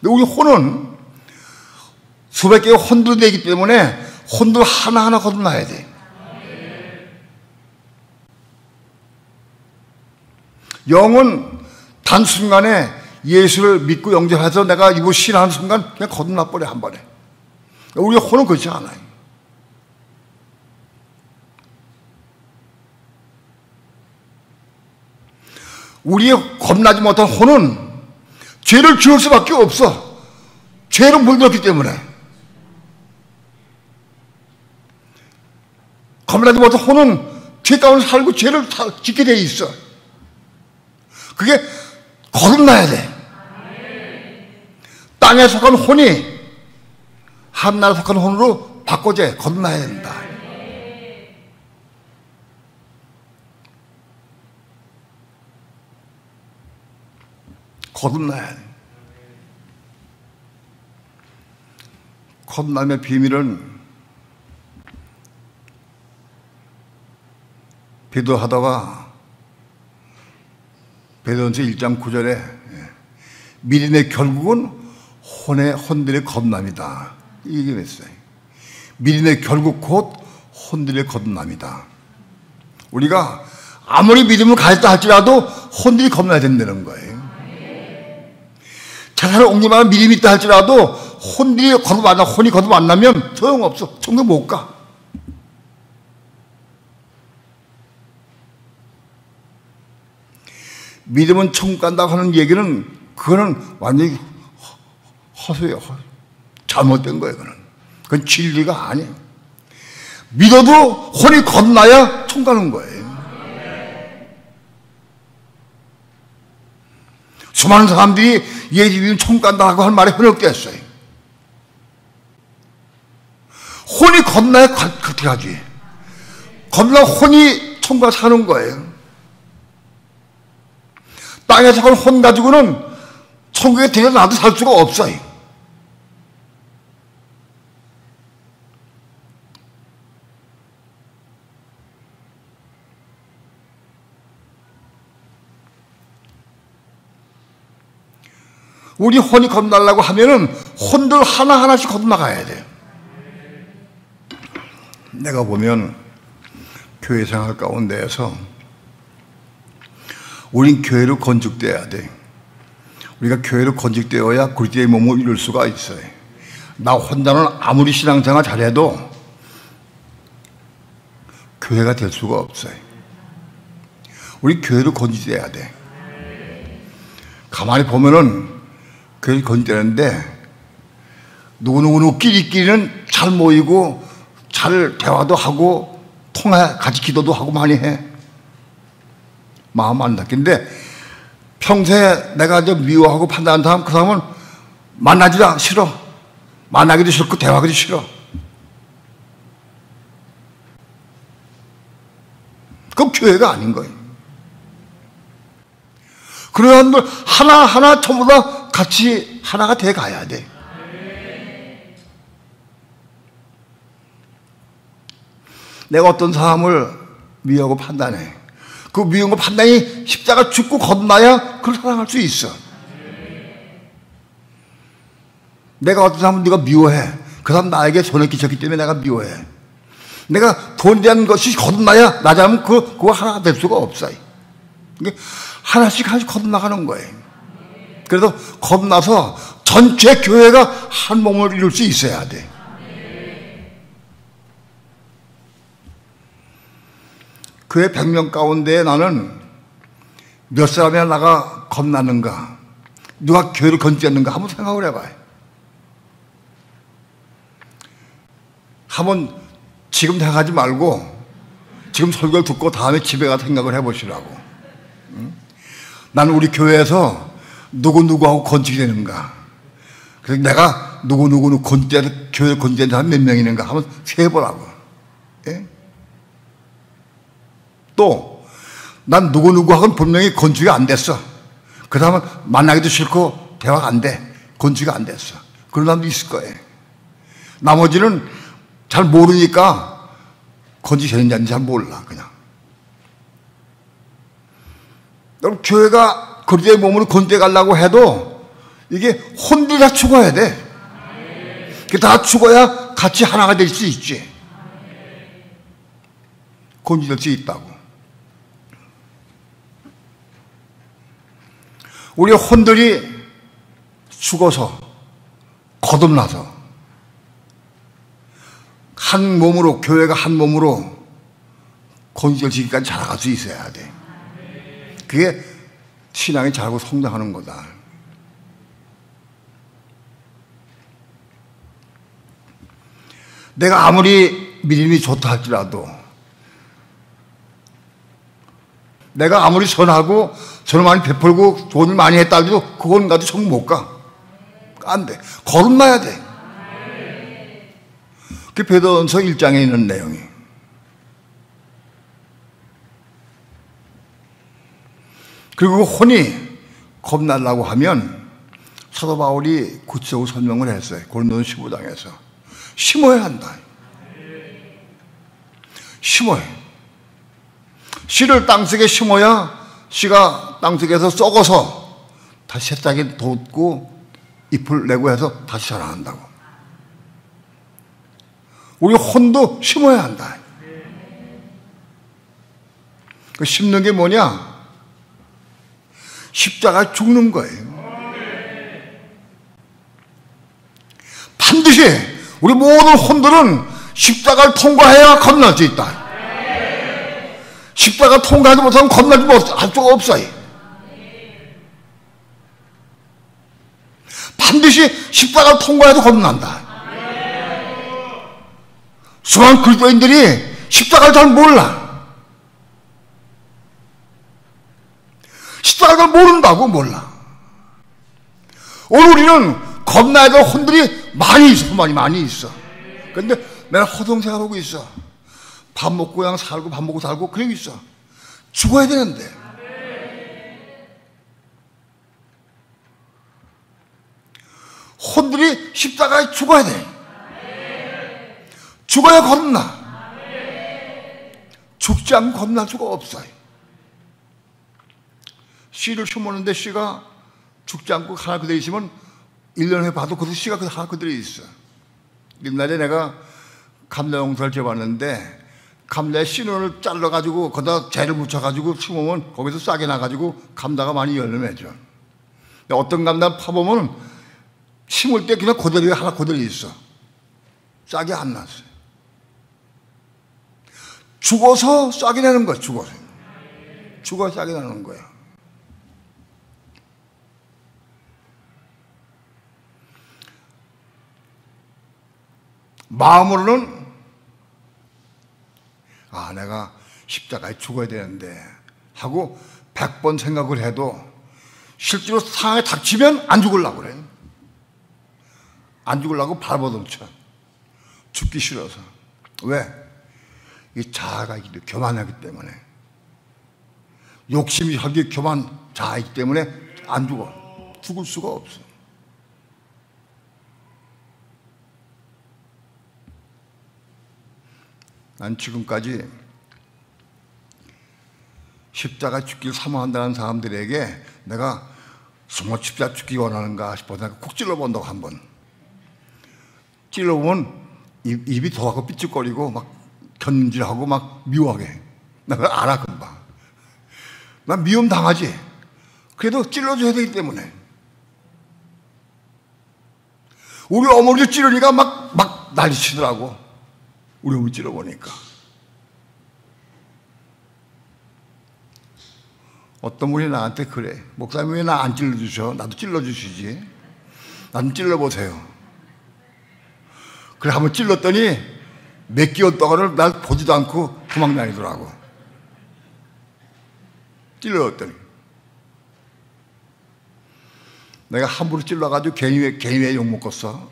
근데 우리 혼은 수백 개의 혼들 되기 때문에 혼들 하나하나 거듭나야 돼. 영은 단순간에 예수를 믿고 영접해서 내가 이부 신하는 순간 그냥 거듭나버려, 한 번에. 우리 혼은 그렇지 않아요. 우리의 겁나지 못한 혼은 죄를 지을 수밖에 없어. 죄로 물들었기 때문에. 겁나지 못한 혼은 죄 가운데 살고 죄를 짓게 돼 있어. 그게 거듭나야 돼. 땅에 속한 혼이 하나님에 속한 혼으로 바꿔져 거듭나야 된다. 거듭나야 돼. 거듭남의 비밀은 기도하다가 베드로전서 1장 9절에 믿음의 결국은 혼들의 거듭남이다. 이 얘기를 했어요. 믿음의 결국 곧 혼들의 거듭남이다. 우리가 아무리 믿음을 가졌다 할지라도 혼들이 거듭나야 된다는 거예요. 자살을 옮기만 믿음이 있다 할지라도 혼이 거듭 안 나면 소용없어. 천국 못 가. 믿음은 천국 간다고 하는 얘기는 그거는 완전히 허수예요. 잘못된 거예요. 그건 진리가 아니에요. 믿어도 혼이 거듭나야 천국 가는 거예요. 수많은 사람들이 예수 믿으면 천국 간다고 할 말에 현혹됐어요. 혼이 거듭나야 그렇게 하지. 거듭나 혼이 천국에 사는 거예요. 땅에 속한 혼 가지고는 천국에 데려놔도 살 수가 없어요. 우리 혼이 거듭나려고 하면은 혼들 하나하나씩 거듭나가야 돼요. 내가 보면 교회 생활 가운데에서 우린 교회로 건축되어야 돼. 우리가 교회로 건축되어야 그리스도의 몸을 이룰 수가 있어요. 나 혼자는 아무리 신앙생활 잘해도 교회가 될 수가 없어요. 우리 교회로 건축되어야 돼. 가만히 보면은 교회를 건축되는데 누구누구끼리는 잘 모이고 잘 대화도 하고 같이 기도도 하고 많이 해. 마음 안 닿긴데 평소에 내가 좀 미워하고 판단하는 사람, 그 사람은 만나기도 싫어. 만나기도 싫고 대화하기도 싫어. 그건 교회가 아닌 거예요. 그런 사람들 하나하나 전부 다 같이 하나가 돼 가야 돼. 내가 어떤 사람을 미워하고 판단해. 그 미운 거 판단이 십자가 죽고 거듭나야 그걸 사랑할 수 있어. 내가 어떤 사람은 네가 미워해. 그 사람 나에게 손을 끼쳤기 때문에 내가 미워해. 내가 돈에 대한 것이 거듭나야 나자면 그거 하나가 될 수가 없어요. 하나씩 거듭나가는 거예요. 그래서 거듭나서 전체 교회가 한 몸을 이룰 수 있어야 돼. 교회 100명 가운데 나는 몇 사람이나 나가 겁나는가? 누가 교회를 건축했는가? 한번 생각을 해봐요. 한번 지금 생각하지 말고 지금 설교를 듣고 다음에 집에 가서 생각을 해보시라고. 나는 우리 교회에서 누구누구하고 건축이 되는가? 그래서 내가 누구누구 교회 건축된 사람 몇 명이는가? 한번 세보라고. 예? 또, 난 누구누구하고는 분명히 건축이 안 됐어. 그 사람은 만나기도 싫고 대화가 안 돼. 건축이 안 됐어. 그런 사람도 있을 거예요. 나머지는 잘 모르니까 건지되는지 잘 몰라, 그냥. 여러분, 교회가 그리스도의 몸으로 건져야 가려고 해도 이게 혼들이 다 죽어야 돼. 그게 다 죽어야 같이 하나가 될 수 있지. 건지될 수 있다고. 우리 혼들이 죽어서 거듭나서 한 몸으로, 교회가 한 몸으로 건지되기까지 자라갈 수 있어야 돼. 그게 신앙이 자라고 성장하는 거다. 내가 아무리 믿음이 좋다 할지라도, 내가 아무리 선하고 선을 많이 베풀고 돈을 많이 했다 해도 그건 가지고 성 못 가. 안 돼. 거듭나야 돼. 그게 베드로전서 1장에 있는 내용이. 그리고 그 혼이 겁나려고 하면 사도 바울이 구체적으로 설명을 했어요. 고린도전서 15장에서. 심어야 한다. 심어야. 씨를 땅속에 심어야 씨가 땅속에서 썩어서 다시 새싹이 돋고 잎을 내고 해서 다시 자라난다고. 우리 혼도 심어야 한다. 그 심는 게 뭐냐? 십자가에 죽는 거예요. 반드시 우리 모든 혼들은 십자가를 통과해야 겁날 수 있다. 십자가 통과하지 못하면 겁나지 못할 수가 없어요. 반드시 십자가를 통과해도 겁난다. 수많은 그리스도인들이 십자가를 잘 몰라. 십자가를 잘 모른다고 몰라. 오늘 우리는 겁나야 될 혼들이 많이 있어. 많이 있어. 근데 내가 허송생각하고 있어. 밥 먹고 그냥 살고 밥 먹고 살고 그러고 있어. 죽어야 되는데. 혼들이 십자가에 죽어야 돼. 죽어야 겁나. 죽지 않고 겁날 수가 없어요. 씨를 심었는데 씨가 죽지 않고 하나 그대로 있으면 1년 후에 봐도 그 씨가 하나 그대로 있어. 옛날에 내가 감자 농사를 지어봤는데 감자에 씨눈을 잘라가지고 거기다 재를 묻혀가지고 심으면 거기서 싹이 나가지고 감자가 많이 열매 맺어. 어떤 감자 파보면 심을 때 그냥 그대로 하나 그대로 있어. 싹이 안 났어요. 죽어서 싹이 나는 거야. 죽어서 싹이 나는 거야. 마음으로는 내가 십자가에 죽어야 되는데 하고 100번 생각을 해도 실제로 상황에 닥치면 안 죽으려고 그래. 안 죽으려고 발버둥쳐. 죽기 싫어서. 왜? 이 자아가 있기, 교만하기 때문에. 욕심이 혈기 교만 자아이기 때문에 안 죽어. 죽을 수가 없어. 난 지금까지 십자가 죽기를 사모한다는 사람들에게 내가 정말 십자가 죽기 원하는가 싶어서 내가 콕 찔러본다고 한번. 찔러보면 입이 더하고 삐죽거리고 막 견질하고 막 미워하게. 나 그걸 알아 금방. 난 미움 당하지. 그래도 찔러줘야 되기 때문에. 우리 어머니를 찌르니까 막 난리치더라고. 우리 어머니 찔러보니까. 어떤 분이 나한테 그래. 목사님 왜 나 안 찔러주셔? 나도 찔러주시지. 난 찔러보세요. 그래 한번 찔렀더니 몇 개월 동안을 날 보지도 않고 도망다니더라고. 찔렀더니. 내가 함부로 찔러가지고 괜히 왜 욕먹었어?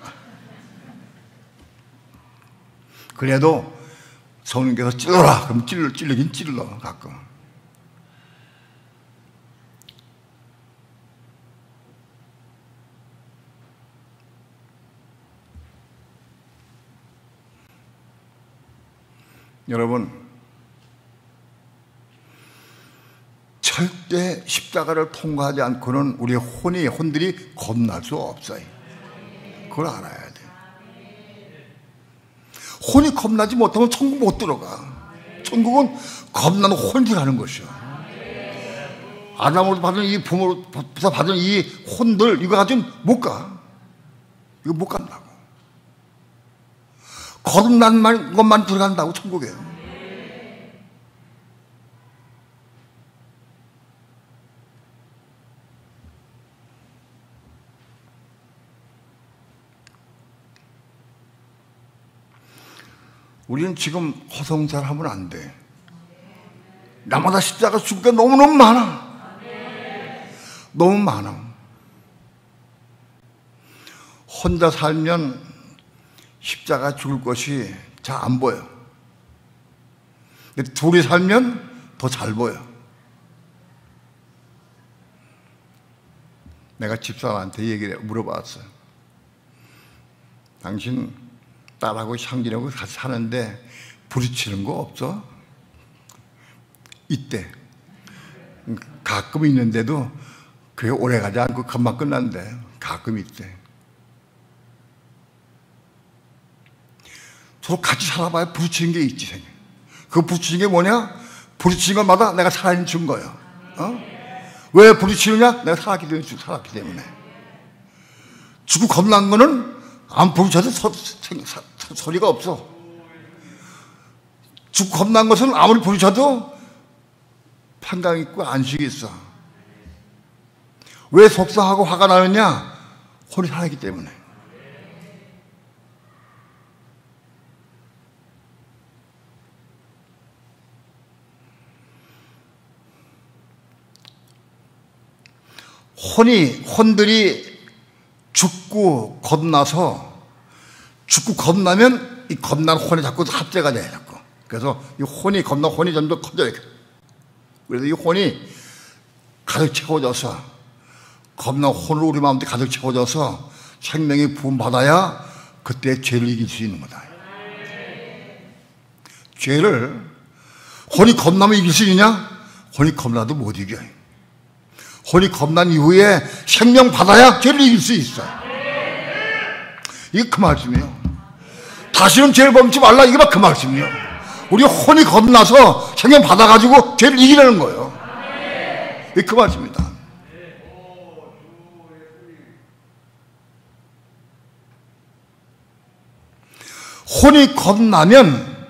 그래도 성령께서 찔러라. 그럼 찔르긴 찔러 가끔. 여러분, 절대 십자가를 통과하지 않고는 우리의 혼들이 겁날 수 없어요. 그걸 알아야 돼. 혼이 겁나지 못하면 천국 못 들어가. 천국은 겁나는 혼이 가는 것이야. 아담으로부터 받은 이 부모로부터 받은 이 혼들, 이거 가지고는 못 가. 이거 못 간다고. 거듭난 것만 들어간다고, 천국에. 우리는 지금 허송살 하면 안 돼. 나마다 십자가 죽을 게 너무너무 많아. 너무 많아. 혼자 살면 십자가 죽을 것이 잘 안 보여. 근데 둘이 살면 더 잘 보여. 내가 집사람한테 물어봤어요. 당신 딸하고 향진하고 같이 사는데 부딪히는 거 없어? 있대. 가끔 있는데도 그게 오래 가지 않고 금방 끝난대. 가끔 있대. 서로 같이 살아봐야 부딪히는 게 있지. 그 부딪히는 게 뭐냐? 부딪히는 것마다 내가 살아있는 증거야. 왜 부딪히느냐? 내가 살았기 때문에. 죽고 겁난 거는 안 부딪혀도 소리가 없어. 죽고 겁난 것은 아무리 부딪혀도 평강 있고 안식이 있어. 왜 속상하고 화가 나느냐? 혼이 살아있기 때문에. 혼들이 죽고 겁나서, 죽고 겁나면 이 겁난 혼이 자꾸 합재가 돼, 자꾸. 그래서 이 혼이 점점 커져요. 그래서 이 혼이 가득 채워져서, 겁난 혼으로 우리 마음도 가득 채워져서 생명이 부음받아야 그때 죄를 이길 수 있는 거다. 죄를 혼이 겁나면 이길 수 있느냐? 혼이 겁나도 못 이겨요. 혼이 겁난 이후에 생명 받아야 죄를 이길 수 있어요. 이게 그 말씀이에요. 다시는 죄를 범치 말라, 이게 그 말씀이에요. 우리 혼이 겁나서 생명 받아가지고 죄를 이기려는 거예요. 이게 그 말씀입니다. 혼이 겁나면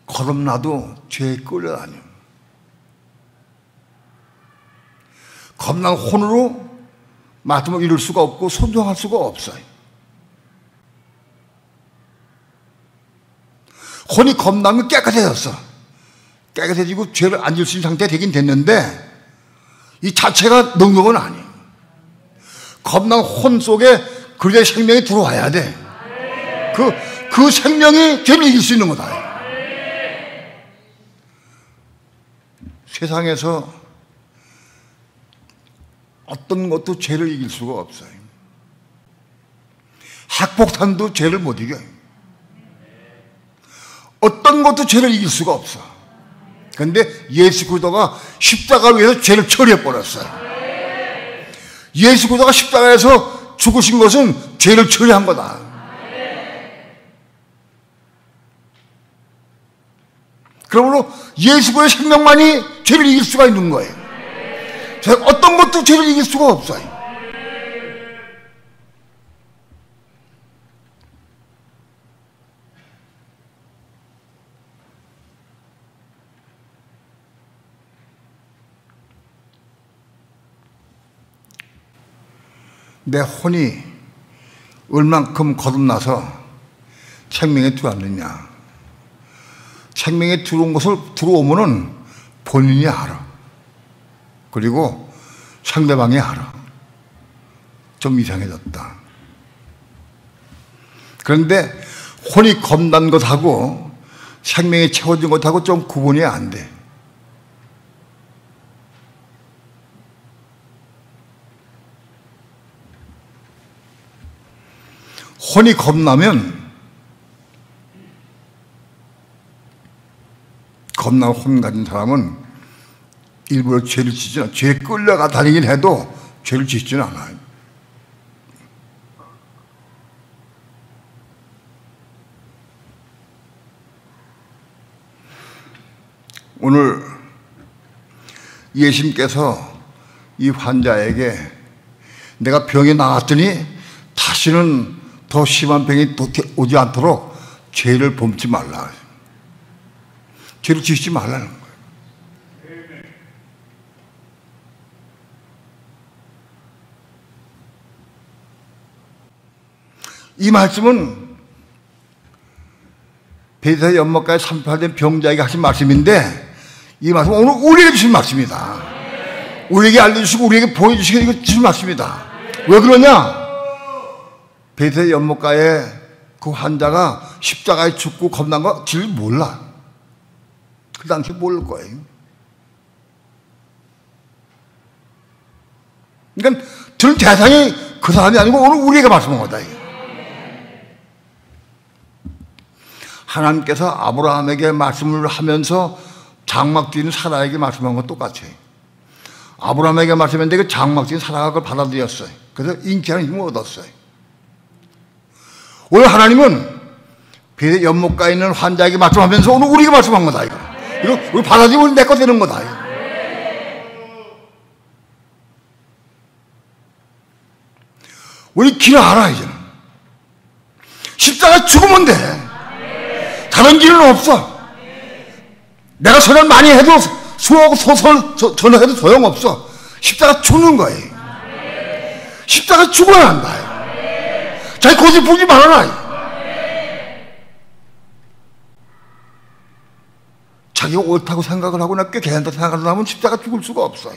거듭나도 죄에 끌려다녀. 겁난 혼으로 말씀을 이룰 수가 없고 순종할 수가 없어요. 혼이 겁나면 깨끗해졌어. 깨끗해지고 죄를 안 질 수 있는 상태가 되긴 됐는데 이 자체가 능력은 아니에요. 겁난 혼 속에 그리스도의 생명이 들어와야 돼. 그 생명이 죄를 이길 수 있는 거다. 세상에서 어떤 것도 죄를 이길 수가 없어요. 학폭탄도 죄를 못 이겨요. 어떤 것도 죄를 이길 수가 없어. 그런데 예수 그리스도가 십자가를 위해서 죄를 처리해 버렸어요. 예수 그리스도가 십자가에서 죽으신 것은 죄를 처리한 거다. 그러므로 예수 그리스도의 생명만이 죄를 이길 수가 있는 거예요. 어떤 것도 죄를 이길 수가 없어요. 내 혼이 얼만큼 거듭나서 생명에 들어왔느냐. 생명에 들어온 것을 들어오면은 본인이 알아. 그리고 상대방이 알아. 좀 이상해졌다. 그런데 혼이 겁난 것하고 생명이 채워진 것하고 좀 구분이 안 돼. 혼이 겁나면 겁나는 혼 가진 사람은 일부러 죄를 짓지는 않아요. 죄에 끌려가 다니긴 해도 죄를 짓지는 않아요. 오늘 예수님께서 이 환자에게 내가 병이 나았더니 다시는 더 심한 병이 오지 않도록 죄를 범치 말라. 죄를 짓지 말라는 거예요. 이 말씀은 베데스다 연못가에 산파된 병자에게 하신 말씀인데 이 말씀은 오늘 우리에게 주신 말씀이다. 우리에게 알려주시고 우리에게 보여주시고 이거 주신 말씀이다. 왜 그러냐? 베데스다 연못가에 그 환자가 십자가에 죽고 겁난 거 질 몰라. 그 당시에 모를 거예요. 그러니까 들 대상이 그 사람이 아니고 오늘 우리에게 말씀한 거다. 하나님께서 아브라함에게 말씀을 하면서 장막 뒤에 있는 사라에게 말씀한 건 똑같아요. 아브라함에게 말씀했는데 그 장막 뒤에 사라가 그걸 받아들였어요. 그래서 인기하는 힘을 얻었어요. 오늘 하나님은 베데스다 연못가에 있는 환자에게 말씀하면서 오늘 우리에게 말씀한 거다. 이거 우리 받아들이면 내 거 되는 거다. 이거. 우리 길을 알아 이제는. 십자가 죽으면 돼. 다른 길은 없어. 내가 선을 많이 해도 수하고 소설 전화해도 소용없어. 십자가 죽는 거예요. 십자가 죽어야 한다. 자기 고집 부리지 말아라. 자기가 옳다고 생각을 하고 나 꽤 괜찮다 생각을 하면 십자가 죽을 수가 없어요.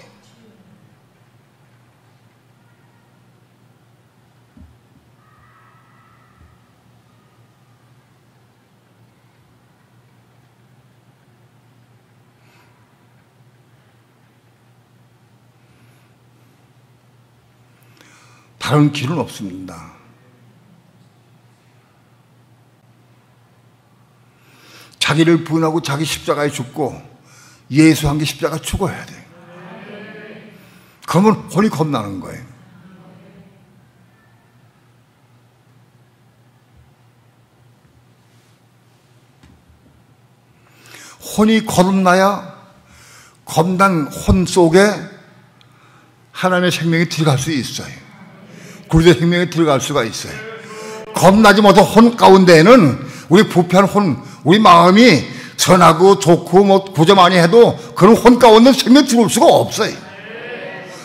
다른 길은 없습니다. 자기를 부인하고 자기 십자가에 죽고 예수 한 게 십자가 죽어야 돼. 그러면 혼이 겁나는 거예요. 혼이 거듭나야 겁난 혼 속에 하나님의 생명이 들어갈 수 있어요. 그리스도의 생명이 들어갈 수가 있어요. 겁나지 못한 혼 가운데에는 우리 부패한 혼, 우리 마음이 선하고 좋고 뭐 구제 많이 해도 그런 혼 가운데 생명이 들어올 수가 없어요.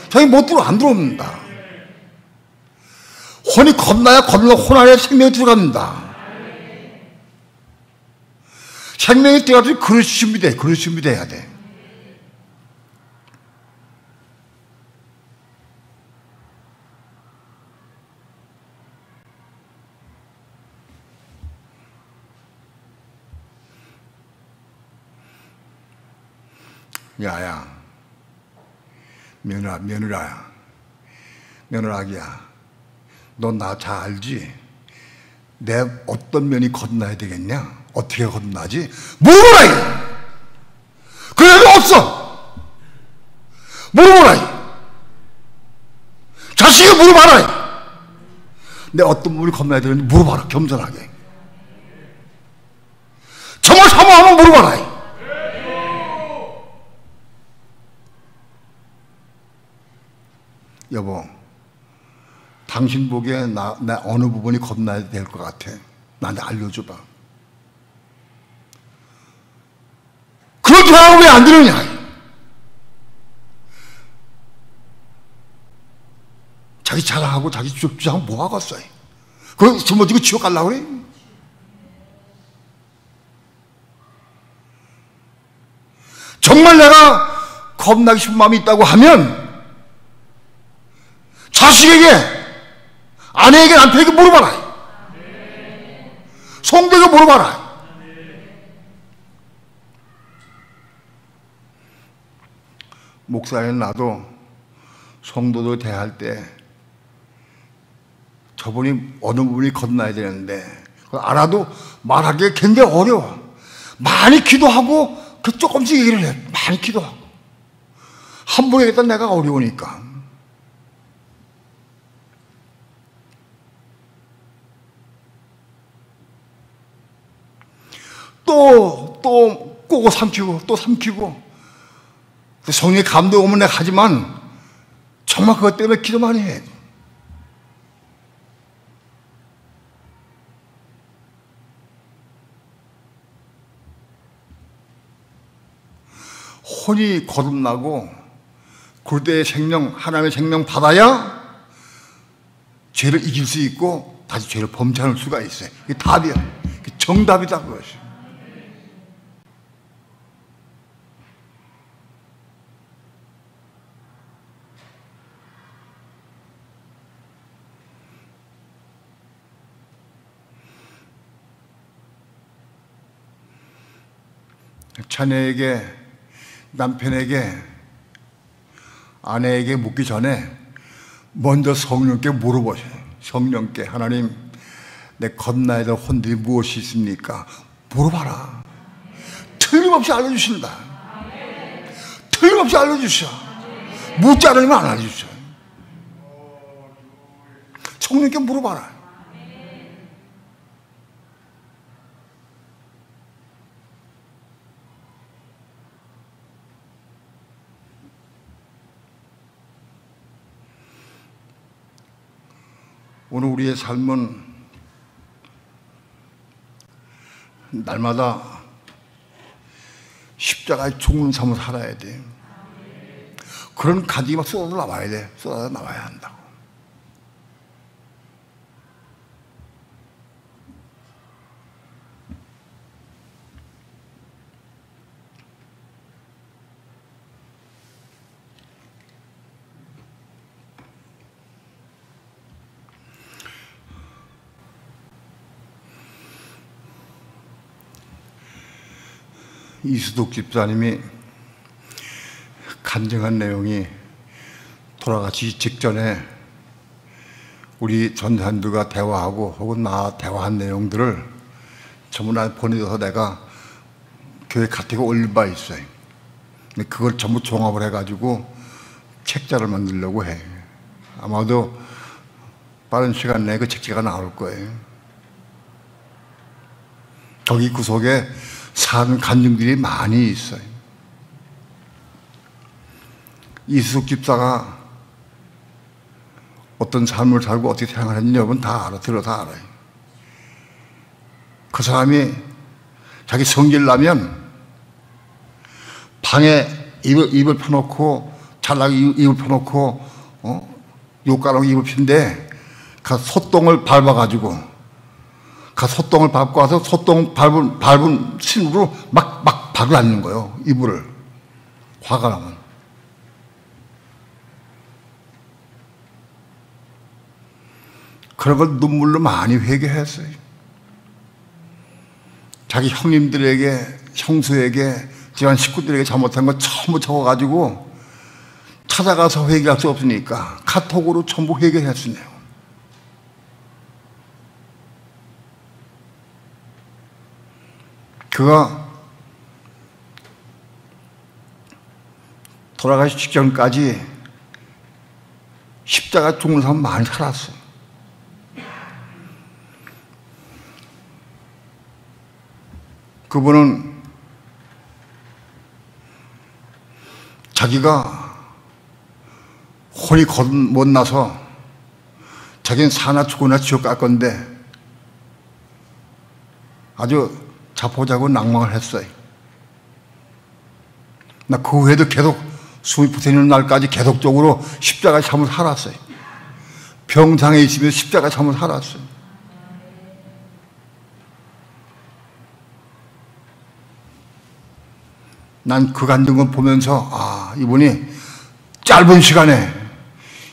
자기 못 들어 안 들어옵니다. 혼이 겁나야 겁나 혼 안에 생명이 들어갑니다. 생명이 들어가서 그릇이 준비돼. 그릇이 준비돼야 돼. 야야, 며느라기야, 너 나 잘 알지? 내 어떤 면이 거듭나야 되겠냐? 어떻게 거듭나지? 물어보라! 그래도 없어! 물어보라! 자식이 물어봐라! 내 어떤 면이 거듭나야 되는지 물어봐라, 겸손하게. 정말 사모하면 물어봐라! 여보, 당신 보기에 나 어느 부분이 겁나야 될 것 같아? 나한테 알려줘봐. 그렇게 하면 왜 안 되느냐? 자기 자랑하고 자기 주장하면 뭐 하겠어요? 그걸 짊어지고 지옥 가려고 그래? 정말 내가 겁나기 싶은 마음이 있다고 하면 자식에게, 아내에게, 남편에게 물어봐라. 성도에게 물어봐라. 목사인 나도 성도들 대할 때 저분이 어느 부분이 거듭나야 되는데 그걸 알아도 말하기가 굉장히 어려워. 많이 기도하고 그 조금씩 얘기를 해. 많이 기도하고. 한 번에 일단 내가 어려우니까. 또 꼬고 삼키고 또 삼키고. 성령의 감동 오면 내가 하지만 정말 그것 때문에 기도 많이 해. 혼이 거듭나고 그때의 생명, 하나님의 생명 받아야 죄를 이길 수 있고 다시 죄를 범죄할 수가 있어요. 이게 답이야. 이게 정답이다 그것이. 자녀에게, 남편에게, 아내에게 묻기 전에 먼저 성령께 물어보세요. 성령께, 하나님, 내 건너야 될 혼들이 무엇이 있습니까? 물어봐라. 틀림없이 알려주신다. 틀림없이 알려주셔. 묻지 않으면 안 알려주셔. 성령께 물어봐라. 오늘 우리의 삶은 날마다 십자가의 죽는 삶을 살아야 돼. 그런 가지가 막 쏟아져 나와야 돼. 쏟아져 나와야 한다고. 이수독 집사님이 간증한 내용이 돌아가시기 직전에 우리 전사님들과 대화하고 혹은 나 대화한 내용들을 전부 다 보내줘서 내가 교회 카톡에 올릴 바 있어요. 근데 그걸 전부 종합을 해가지고 책자를 만들려고 해. 아마도 빠른 시간 내에 그 책자가 나올 거예요. 거기 구석에 사는 간증들이 많이 있어요. 이수숙 집사가 어떤 삶을 살고 어떻게 생활했는지 여러분 다 알아, 들어서 알아요. 그 사람이 자기 성질 나면 방에 입을 펴놓고 잘나게 입을 펴놓고 욕가라고 입을 핀데 그 소똥을 밟아가지고 그 소똥을 밟고 와서 소똥 밟은 신으로 막 발을 앓는 거예요. 이불을. 화가 나면. 그런 걸 눈물로 많이 회개했어요. 자기 형님들에게, 형수에게, 집안 식구들에게 잘못한 거 전부 적어가지고 찾아가서 회개할 수 없으니까 카톡으로 전부 회개했으네요. 그가 돌아가기 직전까지 십자가 죽는 사람 많이 살았어요. 그분은 자기가 혼이 못 나서 자기는 사나 죽거나 지옥 갈 건데 아주 자포자고 낭망을 했어요. 나 그 후에도 계속 숨이 붙어있는 날까지 계속적으로 십자가 삶을 살았어요. 병상에 있으면 십자가 삶을 살았어요. 난 그 간증을 보면서 이분이 짧은 시간에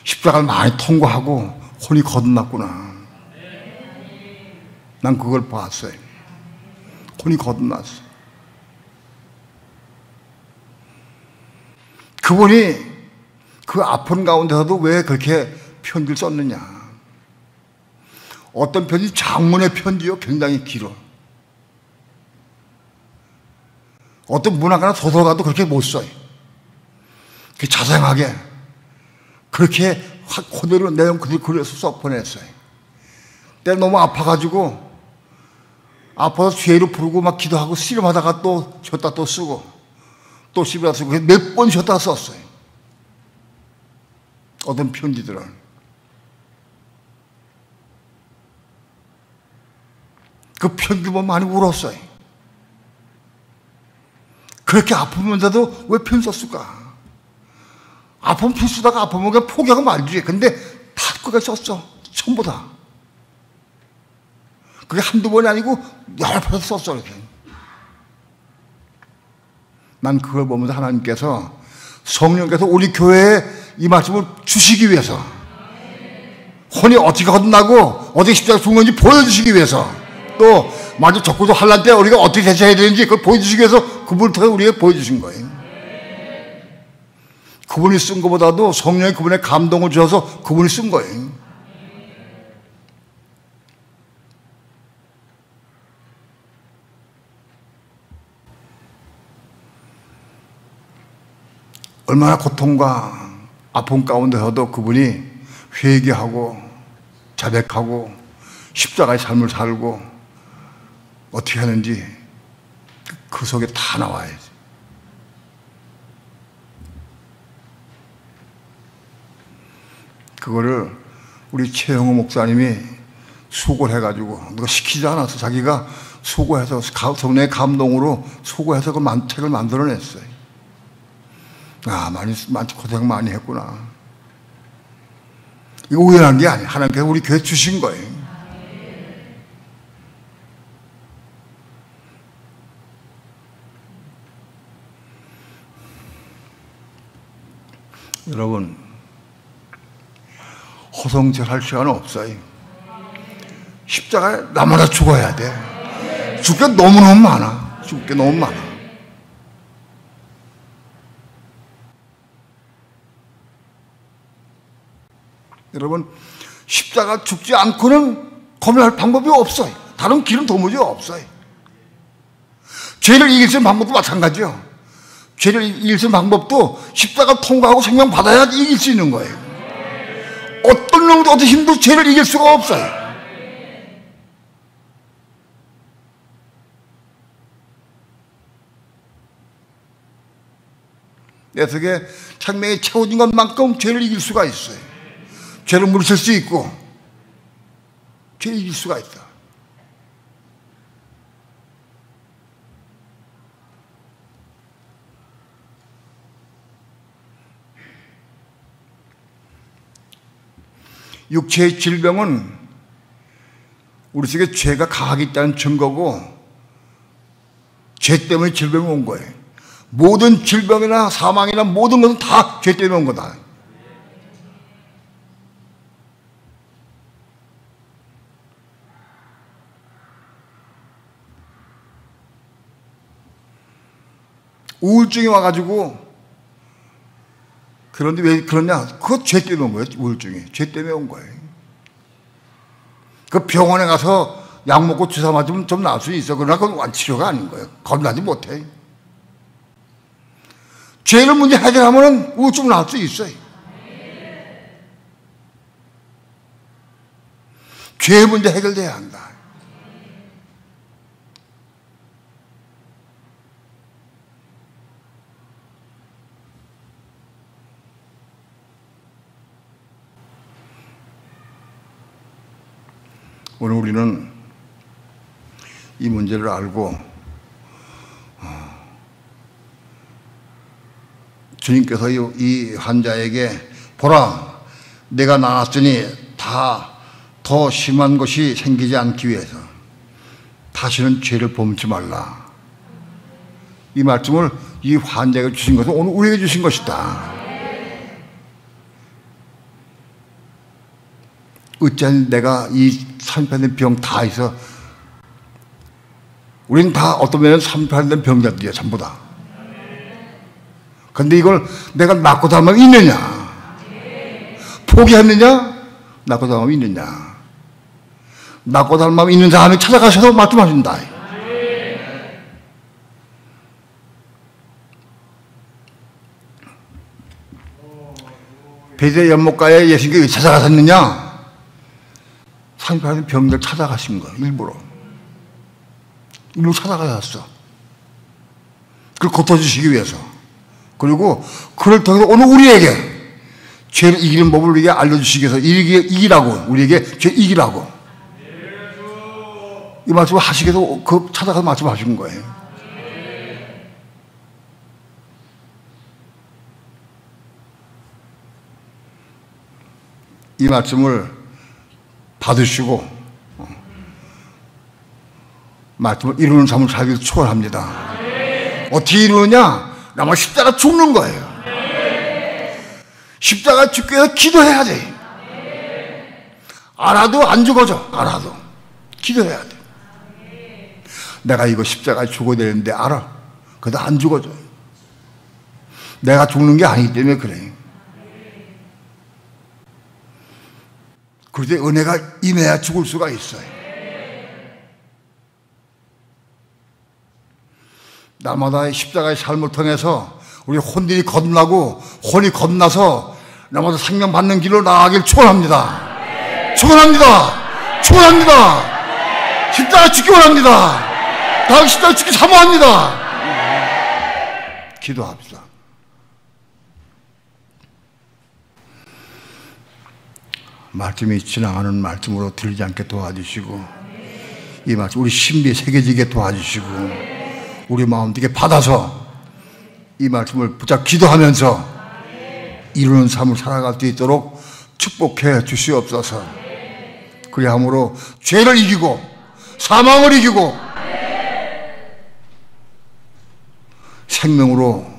십자가를 많이 통과하고 혼이 거듭났구나. 난 그걸 봤어요. 혼이 거듭났어. 그분이 그 아픈 가운데서도 왜 그렇게 편지를 썼느냐. 어떤 편지, 장문의 편지요. 굉장히 길어. 어떤 문학가나 소설가도 그렇게 못 써요. 자상하게 그렇게 그대로 내용 그대로 그려서 써보냈어요. 때는 너무 아파가지고 아파서 죄로 부르고 막 기도하고 씨름하다가 또 쉬었다 또 쓰고 또 씨름하다 쓰고 몇 번 쉬었다 썼어요. 어떤 편지들은 그 편지 보면 많이 울었어요. 그렇게 아프면서도 왜 편 썼을까? 아프면 편 쓰다가 아프면 그냥 포기하고 말지. 근데 다 끝까지 썼어. 전부 다. 그게 한두 번이 아니고 여러 번 썼어. 이렇게. 난 그걸 보면서 하나님께서 성령께서 우리 교회에 이 말씀을 주시기 위해서 혼이 어떻게 거듭나고 어떻게 십자가 죽은 건지 보여주시기 위해서 또 마저 적고도 환난 때 우리가 어떻게 대처해야 되는지 그걸 보여주시기 위해서 그분을 통해 우리에게 보여주신 거예요. 그분이 쓴 것보다도 성령이 그분의 감동을 주셔서 그분이 쓴 거예요. 얼마나 고통과 아픔 가운데서도 그분이 회개하고 자백하고 십자가의 삶을 살고 어떻게 하는지 그 속에 다 나와야지. 그거를 우리 최영호 목사님이 수고를 해가지고 누가 시키지 않아서 자기가 수고해서 성령의 감동으로 수고해서 그 책을 만들어냈어요. 많이 고생 많이 했구나. 이거 우연한 게 아니에요. 하나님께서 우리 교회 주신 거예요. 여러분, 허송철할 시간은 없어요. 십자가에 나마다 죽어야 돼. 죽을 게 너무너무 많아. 죽을 게 너무 많아. 여러분, 십자가 죽지 않고는 거듭날 방법이 없어요. 다른 길은 도무지 없어요. 죄를 이길 수 있는 방법도 마찬가지요. 죄를 이길 수 있는 방법도 십자가 통과하고 생명 받아야 이길 수 있는 거예요. 어떤 놈도 어떤 힘도 죄를 이길 수가 없어요. 내 속에 생명이 채워진 것만큼 죄를 이길 수가 있어요. 죄를 물리칠 수 있고 죄를 이길 수가 있다. 육체의 질병은 우리 속에 죄가 강하게 있다는 증거고 죄 때문에 질병이 온 거예요. 모든 질병이나 사망이나 모든 것은 다 죄 때문에 온 거다. 우울증이 와가지고 그런데 왜 그러냐? 그거 죄 때문에 온 거예요. 우울증이 죄 때문에 온 거예요. 그 병원에 가서 약 먹고 주사 맞으면 좀 나을 수 있어. 그러나 그건 완치료가 아닌 거예요. 겁나지 못해. 죄를 문제 해결하면 우울증 나을 수 있어요. 죄의 문제 해결돼야 한다. 오늘 우리는 이 문제를 알고 주님께서 이 환자에게 보라, 내가 나았으니 다 더 심한 것이 생기지 않기 위해서 다시는 죄를 범치 말라. 이 말씀을 이 환자에게 주신 것은 오늘 우리에게 주신 것이다. 어찌하니 내가 이 38된 병 다 있어. 우린 다 어떤 면은 38된 병자들이야, 전부 다. 근데 이걸 내가 낫고 살 마음이 있느냐? 포기했느냐? 낫고 살 마음이 있느냐? 낫고 살 마음이 있는 사람이 찾아가셔서 말씀하신다. 베드레 연못가에 예수님께 왜 찾아가셨느냐? 상주하는 병들 찾아가신 거예요. 일부러 찾아가셨어. 그걸 고쳐주시기 위해서. 그리고 그를 통해서 오늘 우리에게 죄를 이기는 법을 우리에게 알려주시기 위해서 이기라고, 우리에게 죄 이기라고 이 말씀을 하시기 위해서 그 찾아가서 말씀하신 거예요. 이 말씀을 받으시고 말씀을 이루는 삶을 살기 위해서 축원합니다. 어떻게 이루느냐? 나만 십자가 죽는 거예요. 십자가 죽기 위해서 기도해야 돼. 알아도 안 죽어져. 알아도 기도해야 돼. 내가 이거 십자가에 죽어야 되는데 알아. 그래도 안 죽어져. 내가 죽는 게 아니기 때문에 그래. 그런데 은혜가 임해야 죽을 수가 있어요. 날마다의 십자가의 삶을 통해서 우리 혼들이 겁나고 혼이 겁나서 날마다 생명받는 길로 나아가길 축원합니다. 축원합니다. 축원합니다. 십자가 죽기 원합니다. 다음 십자가 죽기 사모합니다. 기도합시다. 말씀이 지나가는 말씀으로 들리지 않게 도와주시고 이 말씀 우리 신비에 새겨지게 도와주시고 우리 마음 되게 받아서 이 말씀을 붙잡 기도하면서 이루는 삶을 살아갈 수 있도록 축복해 주시옵소서. 그리함으로 죄를 이기고 사망을 이기고 생명으로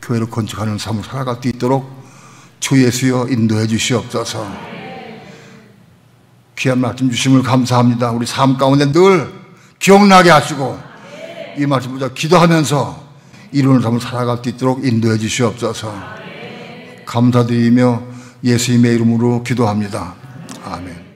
교회를 건축하는 삶을 살아갈 수 있도록 주 예수여 인도해 주시옵소서. 귀한 말씀 주심을 감사합니다. 우리 삶 가운데 늘 기억나게 하시고 이 말씀보다 기도하면서 이루는 삶을 살아갈 수 있도록 인도해 주시옵소서. 감사드리며 예수님의 이름으로 기도합니다. 아멘.